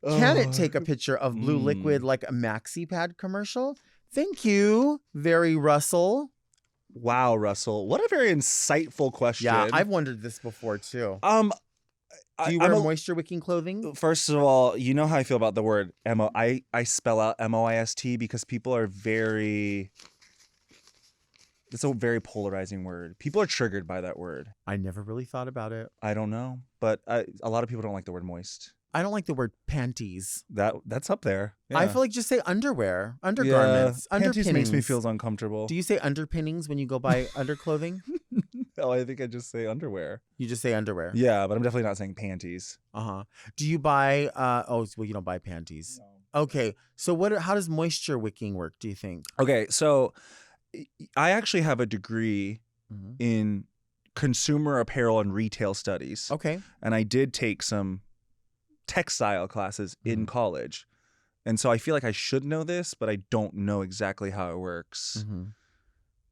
[SPEAKER 1] Can it take a picture of blue liquid like a maxi pad commercial? Thank you, very Russell.
[SPEAKER 4] Wow, Russell. What a very insightful question.
[SPEAKER 1] Yeah, I've wondered this before too. Do you wear moisture-wicking clothing?
[SPEAKER 4] First of all, you know how I feel about the word M-O. I spell out M-O-I-S-T because people are it's a very polarizing word. People are triggered by that word.
[SPEAKER 1] I never really thought about it.
[SPEAKER 4] I don't know, but a lot of people don't like the word moist.
[SPEAKER 1] I don't like the word panties.
[SPEAKER 4] That's up there. Yeah.
[SPEAKER 1] I feel like just say underwear, undergarments,
[SPEAKER 4] yeah. Panties
[SPEAKER 1] underpinnings.
[SPEAKER 4] makes me feel uncomfortable.
[SPEAKER 1] Do you say underpinnings when you go buy underclothing?
[SPEAKER 4] No, I think I just say underwear.
[SPEAKER 1] You just say underwear.
[SPEAKER 4] Yeah, but I'm definitely not saying panties.
[SPEAKER 1] Do you buy? You don't buy panties. No. Okay, so how does moisture wicking work? Do you think?
[SPEAKER 4] Okay, so I actually have a degree in consumer apparel and retail studies.
[SPEAKER 1] Okay,
[SPEAKER 4] and I did take some textile classes in college. And so I feel like I should know this, but I don't know exactly how it works.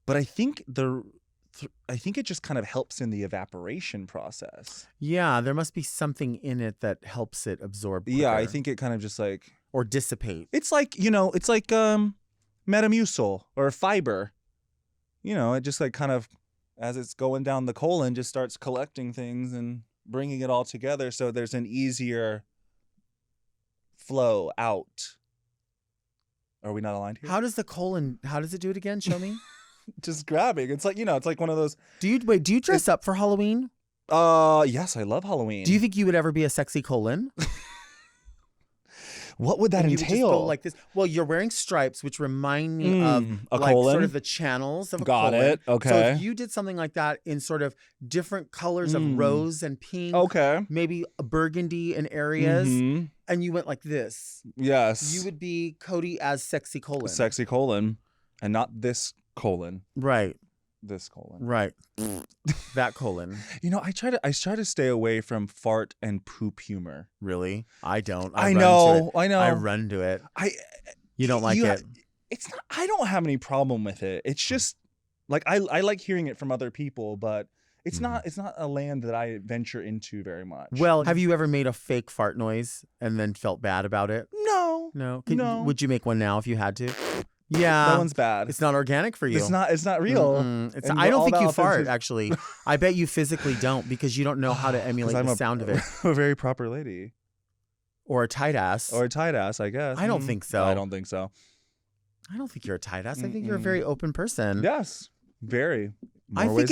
[SPEAKER 4] But I think it just kind of helps in the evaporation process.
[SPEAKER 1] Yeah, there must be something in it that helps it absorb quicker.
[SPEAKER 4] Yeah, I think it kind of just like
[SPEAKER 1] or dissipate.
[SPEAKER 4] It's like, Metamucil or fiber. It just like kind of as it's going down the colon just starts collecting things and bringing it all together so there's an easier flow out. Are we not aligned here?
[SPEAKER 1] How does it do it again? Show me.
[SPEAKER 4] Just grabbing. It's like, it's like one of those.
[SPEAKER 1] Do you dress up for Halloween?
[SPEAKER 4] Yes, I love Halloween.
[SPEAKER 1] Do you think you would ever be a sexy colon?
[SPEAKER 4] What would that entail?
[SPEAKER 1] You would just go like this. Well, you're wearing stripes, which remind me of
[SPEAKER 4] a
[SPEAKER 1] like
[SPEAKER 4] colon?
[SPEAKER 1] sort of the channels of a
[SPEAKER 4] Got
[SPEAKER 1] colon.
[SPEAKER 4] it. Okay.
[SPEAKER 1] So if you did something like that in sort of different colors of rose and pink, maybe a burgundy in areas, and you went like this.
[SPEAKER 4] Yes.
[SPEAKER 1] You would be Cody as sexy colon.
[SPEAKER 4] Sexy colon, and not this colon.
[SPEAKER 1] Right.
[SPEAKER 4] This colon.
[SPEAKER 1] Right. That colon.
[SPEAKER 4] I try to stay away from fart and poop humor.
[SPEAKER 1] Really? I don't.
[SPEAKER 4] I know.
[SPEAKER 1] I run to it. You don't like it?
[SPEAKER 4] It's not. I don't have any problem with it. It's just like I like hearing it from other people, but it's not. It's not a land that I venture into very much.
[SPEAKER 1] Well, have you ever made a fake fart noise and then felt bad about it?
[SPEAKER 4] No.
[SPEAKER 1] No. Would you make one now if you had to? Yeah,
[SPEAKER 4] that one's bad.
[SPEAKER 1] It's not organic for you.
[SPEAKER 4] It's not real.
[SPEAKER 1] I don't think you fart. Actually, I bet you physically don't because you don't know how to emulate the sound of it.
[SPEAKER 4] I'm a very proper lady,
[SPEAKER 1] or a tight ass,
[SPEAKER 4] I guess.
[SPEAKER 1] I don't think so.
[SPEAKER 4] I don't think so.
[SPEAKER 1] I don't think you're a tight ass. I think you're a very open person.
[SPEAKER 4] Yes, very.
[SPEAKER 1] I think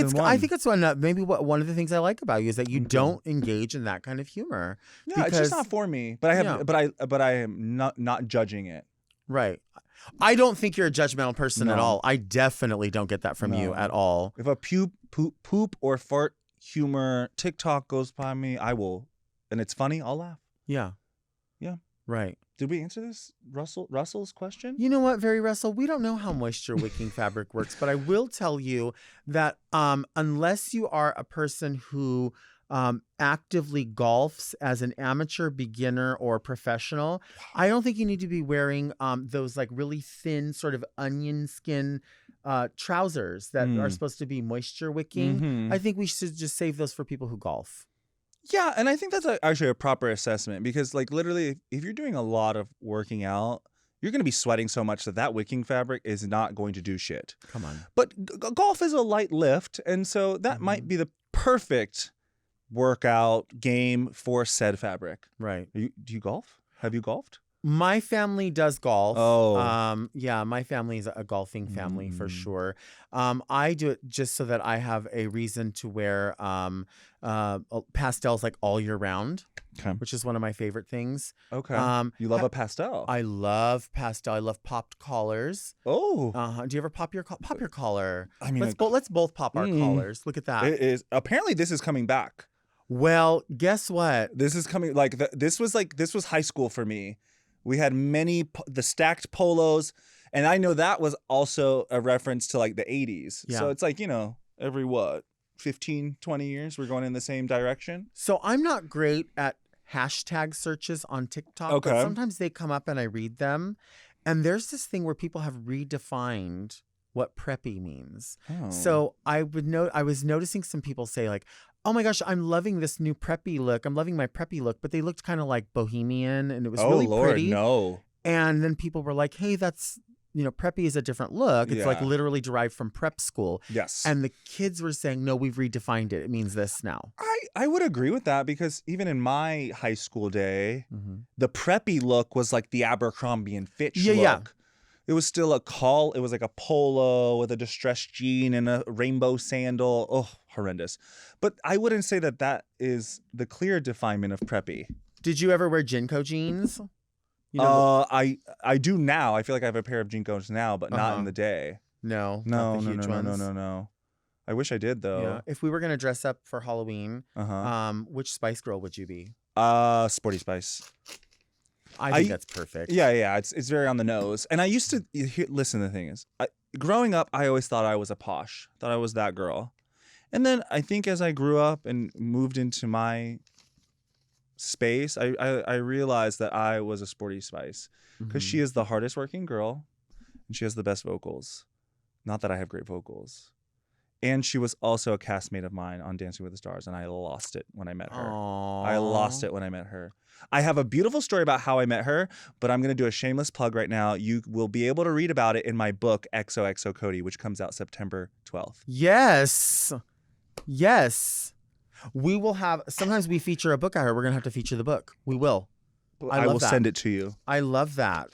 [SPEAKER 1] it's maybe one of the things I like about you is that you don't engage in that kind of humor.
[SPEAKER 4] Yeah, it's just not for me. But I am not judging it.
[SPEAKER 1] Right. I don't think you're a judgmental person at all. I definitely don't get that from you at all.
[SPEAKER 4] If a poop or fart humor TikTok goes by me, I will, and it's funny, I'll laugh.
[SPEAKER 1] Yeah. Right.
[SPEAKER 4] Did we answer this Russell's question?
[SPEAKER 1] You know what, Very Russell? We don't know how moisture wicking fabric works, but I will tell you that unless you are a person who actively golfs as an amateur, beginner, or professional, I don't think you need to be wearing those like really thin sort of onion skin trousers that are supposed to be moisture wicking. I think we should just save those for people who golf.
[SPEAKER 4] Yeah, and I think that's actually a proper assessment because, like, literally, if you're doing a lot of working out, you're going to be sweating so much that wicking fabric is not going to do shit.
[SPEAKER 1] Come on.
[SPEAKER 4] But golf is a light lift, and so that might be the perfect workout game for said fabric.
[SPEAKER 1] Right.
[SPEAKER 4] Do you golf? Have you golfed?
[SPEAKER 1] My family does golf.
[SPEAKER 4] Oh.
[SPEAKER 1] Yeah, my family is a golfing family for sure. I do it just so that I have a reason to wear pastels like all year round, which is one of my favorite things.
[SPEAKER 4] Okay. You love a pastel.
[SPEAKER 1] I love pastel. I love popped collars.
[SPEAKER 4] Oh.
[SPEAKER 1] Do you ever pop your collar?
[SPEAKER 4] I mean,
[SPEAKER 1] let's both pop our collars. Look at that.
[SPEAKER 4] It is. Apparently, this is coming back.
[SPEAKER 1] Well, guess what?
[SPEAKER 4] This is coming. This was high school for me. We had the stacked polos, and I know that was also a reference to like the 80s.
[SPEAKER 1] Yeah.
[SPEAKER 4] So it's like, every 15, 20 years, we're going in the same direction.
[SPEAKER 1] So I'm not great at hashtag searches on TikTok,
[SPEAKER 4] Okay.
[SPEAKER 1] but sometimes they come up and I read them. And there's this thing where people have redefined what preppy means.
[SPEAKER 4] Oh.
[SPEAKER 1] So I was noticing some people say like, oh my gosh, I'm loving this new preppy look. I'm loving my preppy look, but they looked kind of like bohemian and it was really
[SPEAKER 4] Lord,
[SPEAKER 1] pretty.
[SPEAKER 4] No.
[SPEAKER 1] And then people were like, hey, that's, preppy is a different look. It's like
[SPEAKER 4] Yeah.
[SPEAKER 1] literally derived from prep school.
[SPEAKER 4] Yes.
[SPEAKER 1] And the kids were saying, no, we've redefined it. It means this now.
[SPEAKER 4] I would agree with that because even in my high school day, the preppy look was like the Abercrombie and Fitch look.
[SPEAKER 1] Yeah.
[SPEAKER 4] It was still it was like a polo with a distressed jean and a rainbow sandal. Oh, horrendous. But I wouldn't say that is the clear definement of preppy.
[SPEAKER 1] Did you ever wear Jinko jeans?
[SPEAKER 4] I do now. I feel like I have a pair of Jinkos now, but not in the day.
[SPEAKER 1] No,
[SPEAKER 4] No,
[SPEAKER 1] not the huge ones.
[SPEAKER 4] No. I wish I did though.
[SPEAKER 1] Yeah. If we were gonna dress up for Halloween,
[SPEAKER 4] Uh-huh.
[SPEAKER 1] Which Spice Girl would you be?
[SPEAKER 4] Sporty Spice.
[SPEAKER 1] I think that's perfect.
[SPEAKER 4] Yeah. It's very on the nose. And I used to listen. The thing is, growing up, I always thought I was a posh. Thought I was that girl. And then I think as I grew up and moved into my space, I realized that I was a Sporty Spice because she is the hardest working girl, and she has the best vocals. Not that I have great vocals. And she was also a castmate of mine on Dancing with the Stars, and I lost it when I met her.
[SPEAKER 1] Aww.
[SPEAKER 4] I lost it when I met her. I have a beautiful story about how I met her, but I'm going to do a shameless plug right now. You will be able to read about it in my book, XOXO Cody, which comes out September 12th.
[SPEAKER 1] Yes. We will have. Sometimes we feature a book out here. We're gonna have to feature the book. We will.
[SPEAKER 4] I will send it to you.
[SPEAKER 1] I love that.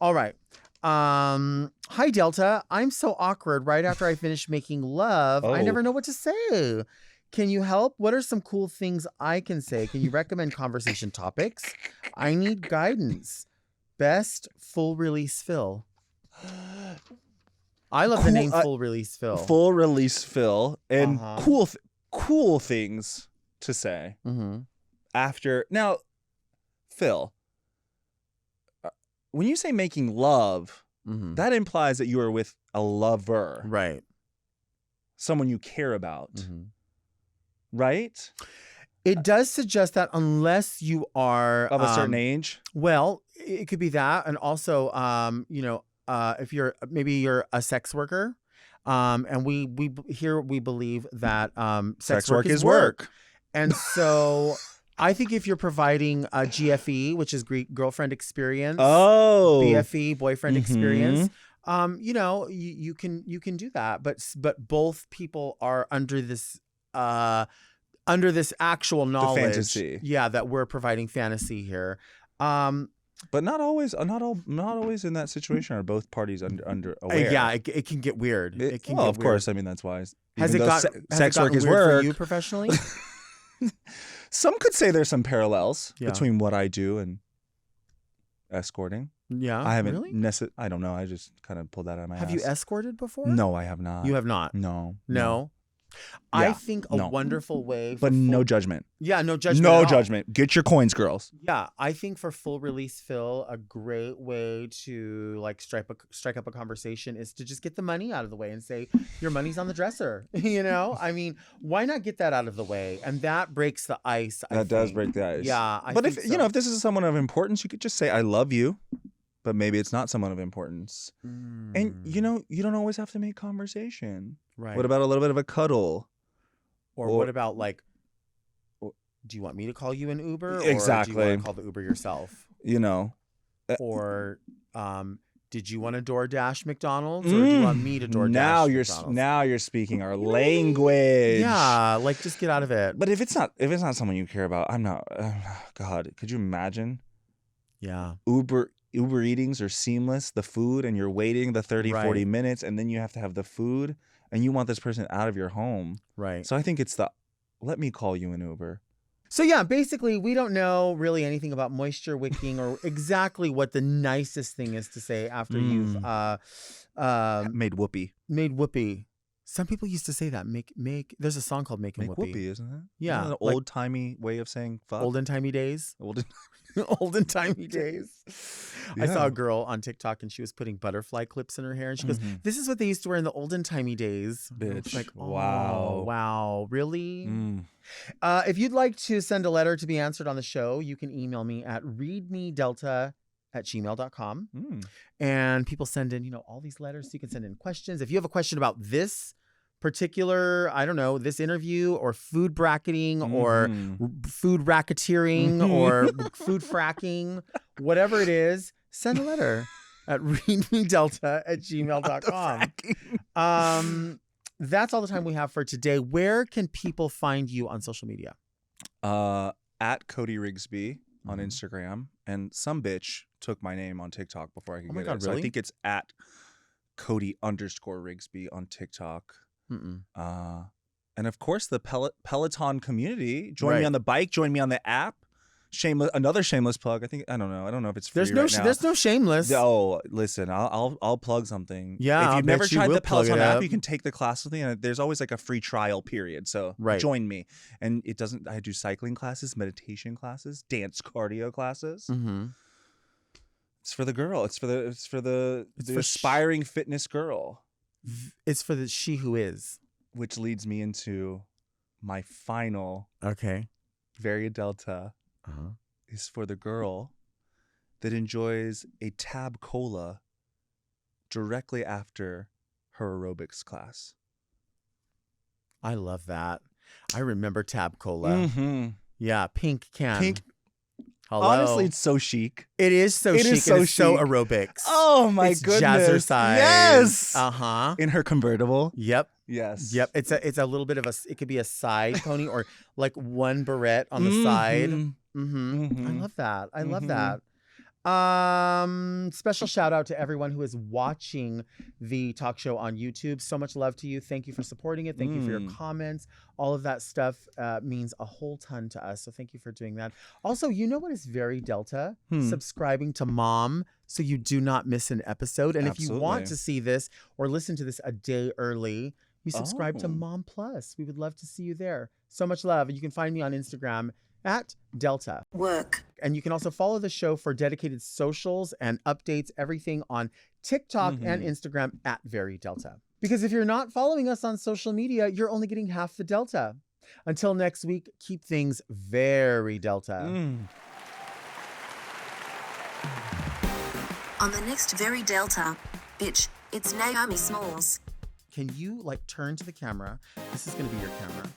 [SPEAKER 1] All right. Hi Delta. I'm so awkward. Right after I finish making love, I never know what to say. Can you help? What are some cool things I can say? Can you recommend conversation topics? I need guidance. Best full release Phil. I love the name Full Release Phil.
[SPEAKER 4] Full Release Phil. And cool things to say after. Now, Phil, when you say making love, that implies that you are with a lover.
[SPEAKER 1] Right.
[SPEAKER 4] Someone you care about. Right?
[SPEAKER 1] It does suggest that unless you are
[SPEAKER 4] of a certain age.
[SPEAKER 1] Well, it could be that. And also, if you're a sex worker, and we believe that sex work is work. And so I think if you're providing a GFE, which is Greek girlfriend experience, BFE, boyfriend experience, you can do that. But both people are under this actual knowledge,
[SPEAKER 4] the fantasy.
[SPEAKER 1] Yeah, that we're providing fantasy here.
[SPEAKER 4] But not always in that situation are both parties under aware.
[SPEAKER 1] Yeah, it can get weird. It can get
[SPEAKER 4] of course. I mean, that's why.
[SPEAKER 1] Sex work is work for you professionally?
[SPEAKER 4] Some could say there's some parallels between what I do and escorting.
[SPEAKER 1] Yeah,
[SPEAKER 4] I haven't
[SPEAKER 1] really?
[SPEAKER 4] I don't know. I just kind of pulled that out of my ass.
[SPEAKER 1] Have you escorted before?
[SPEAKER 4] No, I have not.
[SPEAKER 1] You have not?
[SPEAKER 4] No.
[SPEAKER 1] I think a wonderful way
[SPEAKER 4] but no judgment.
[SPEAKER 1] Yeah, no judgment.
[SPEAKER 4] No judgment. Get your coins, girls.
[SPEAKER 1] Yeah, I think for Full Release Phil, a great way to like strike up a conversation is to just get the money out of the way and say your money's on the dresser. I mean, why not get that out of the way? And that breaks the ice.
[SPEAKER 4] That does break the ice.
[SPEAKER 1] Yeah,
[SPEAKER 4] but if if this is someone of importance, you could just say I love you. But maybe it's not someone of importance. And you don't always have to make conversation.
[SPEAKER 1] Right.
[SPEAKER 4] What about a little bit of a cuddle?
[SPEAKER 1] Or what about like do you want me to call you an Uber?
[SPEAKER 4] Exactly.
[SPEAKER 1] Or do you want to call the Uber yourself?
[SPEAKER 4] You know.
[SPEAKER 1] Or did you want to DoorDash McDonald's, or do you want me to DoorDash McDonald's?
[SPEAKER 4] Now you're speaking our language.
[SPEAKER 1] Yeah, like just get out of it.
[SPEAKER 4] But if it's not someone you care about, I'm not. God, could you imagine?
[SPEAKER 1] Yeah.
[SPEAKER 4] Uber eatings are seamless. The food, and you're waiting the 30, 40 minutes, and then you have to have the food, and you want this person out of your home.
[SPEAKER 1] Right.
[SPEAKER 4] So I think it's let me call you an Uber.
[SPEAKER 1] So yeah, basically, we don't know really anything about moisture wicking or exactly what the nicest thing is to say after you've
[SPEAKER 4] made whoopee.
[SPEAKER 1] Made whoopee. Some people used to say that. Make. There's a song called "Making Whoopee."
[SPEAKER 4] Whoopee, isn't it?
[SPEAKER 1] Yeah,
[SPEAKER 4] Isn't that an old-timey way of saying fuck.
[SPEAKER 1] Olden timey days. Olden timey days.
[SPEAKER 4] Yeah.
[SPEAKER 1] I saw a girl on TikTok and she was putting butterfly clips in her hair, and she goes, "This is what they used to wear in the olden timey days."
[SPEAKER 4] Bitch.
[SPEAKER 1] Like, oh,
[SPEAKER 4] wow.
[SPEAKER 1] Wow, really? If you'd like to send a letter to be answered on the show, you can email me at readmedelta@gmail.com. And people send in, all these letters. So you can send in questions. If you have a question about this particular, I don't know, this interview or food bracketing or food racketeering or food fracking, whatever it is, send a letter at readmedelta@gmail.com. That's all the time we have for today. Where can people find you on social media?
[SPEAKER 4] At Cody Rigsby on Instagram. And some bitch took my name on TikTok before I could get it. So I think it's at Cody_Rigsby on TikTok. And of course, the Peloton community. Join me on the bike. Join me on the app. Another shameless plug. I don't know if it's free right now.
[SPEAKER 1] There's no shameless.
[SPEAKER 4] Oh, listen, I'll plug something.
[SPEAKER 1] Yeah,
[SPEAKER 4] if you've never tried the Peloton app,
[SPEAKER 1] up.
[SPEAKER 4] you can take the class with me, and there's always like a free trial period. So join me. And it doesn't. I do cycling classes, meditation classes, dance cardio classes. It's for the girl. It's for the aspiring fitness girl.
[SPEAKER 1] It's for the she who is.
[SPEAKER 4] Which leads me into my final. Very Delta. Is for the girl that enjoys a tab cola directly after her aerobics class.
[SPEAKER 1] I love that. I remember tab cola. Yeah, pink can.
[SPEAKER 4] Pink.
[SPEAKER 1] Hello.
[SPEAKER 4] Honestly, it's so chic.
[SPEAKER 1] It is so chic. It's so aerobics.
[SPEAKER 4] Oh my goodness.
[SPEAKER 1] Jazzercise.
[SPEAKER 4] Yes. In her convertible.
[SPEAKER 1] Yep.
[SPEAKER 4] Yes.
[SPEAKER 1] Yep. It's a little bit of it could be a side pony or like one barrette on the side. I love that. I love that. Special shout out to everyone who is watching the talk show on YouTube. So much love to you. Thank you for supporting it. Thank you for your comments. All of that stuff means a whole ton to us. So thank you for doing that. Also, you know what is very Delta? Subscribing to Mom so you do not miss an episode. And if you want to see this or listen to this a day early, you subscribe to Mom Plus. We would love to see you there. So much love. You can find me on Instagram at Delta
[SPEAKER 3] Work.
[SPEAKER 1] And you can also follow the show for dedicated socials and updates, everything on TikTok and Instagram at Very Delta. Because if you're not following us on social media, you're only getting half the Delta. Until next week, keep things very Delta.
[SPEAKER 3] On the next Very Delta, bitch, it's Naomi Smalls.
[SPEAKER 1] Can you turn to the camera? This is going to be your camera.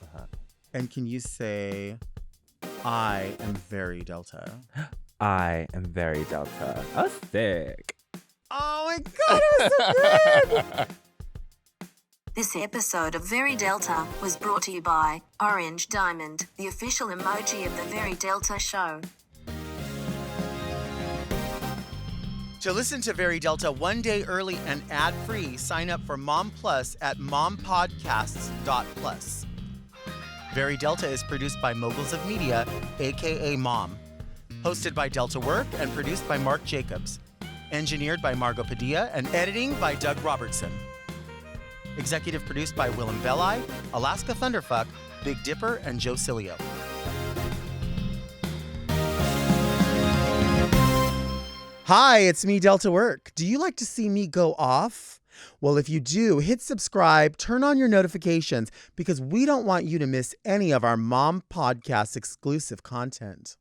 [SPEAKER 1] And can you say, I am very Delta?
[SPEAKER 2] I am very Delta. Oh, sick.
[SPEAKER 1] Oh my God, it was so good.
[SPEAKER 3] This episode of Very Delta was brought to you by Orange Diamond, the official emoji of the Very Delta show.
[SPEAKER 1] To listen to Very Delta one day early and ad-free, sign up for Mom Plus at mompodcasts.plus. Very Delta is produced by Moguls of Media, aka Mom. Hosted by Delta Work and produced by Mark Jacobs. Engineered by Margot Padilla and editing by Doug Robertson. Executive produced by Willem Belli, Alaska Thunderfuck, Big Dipper, and Joe Cilio. Hi, it's me, Delta Work. Do you like to see me go off? Well, if you do, hit subscribe, turn on your notifications, because we don't want you to miss any of our Mom Podcast exclusive content.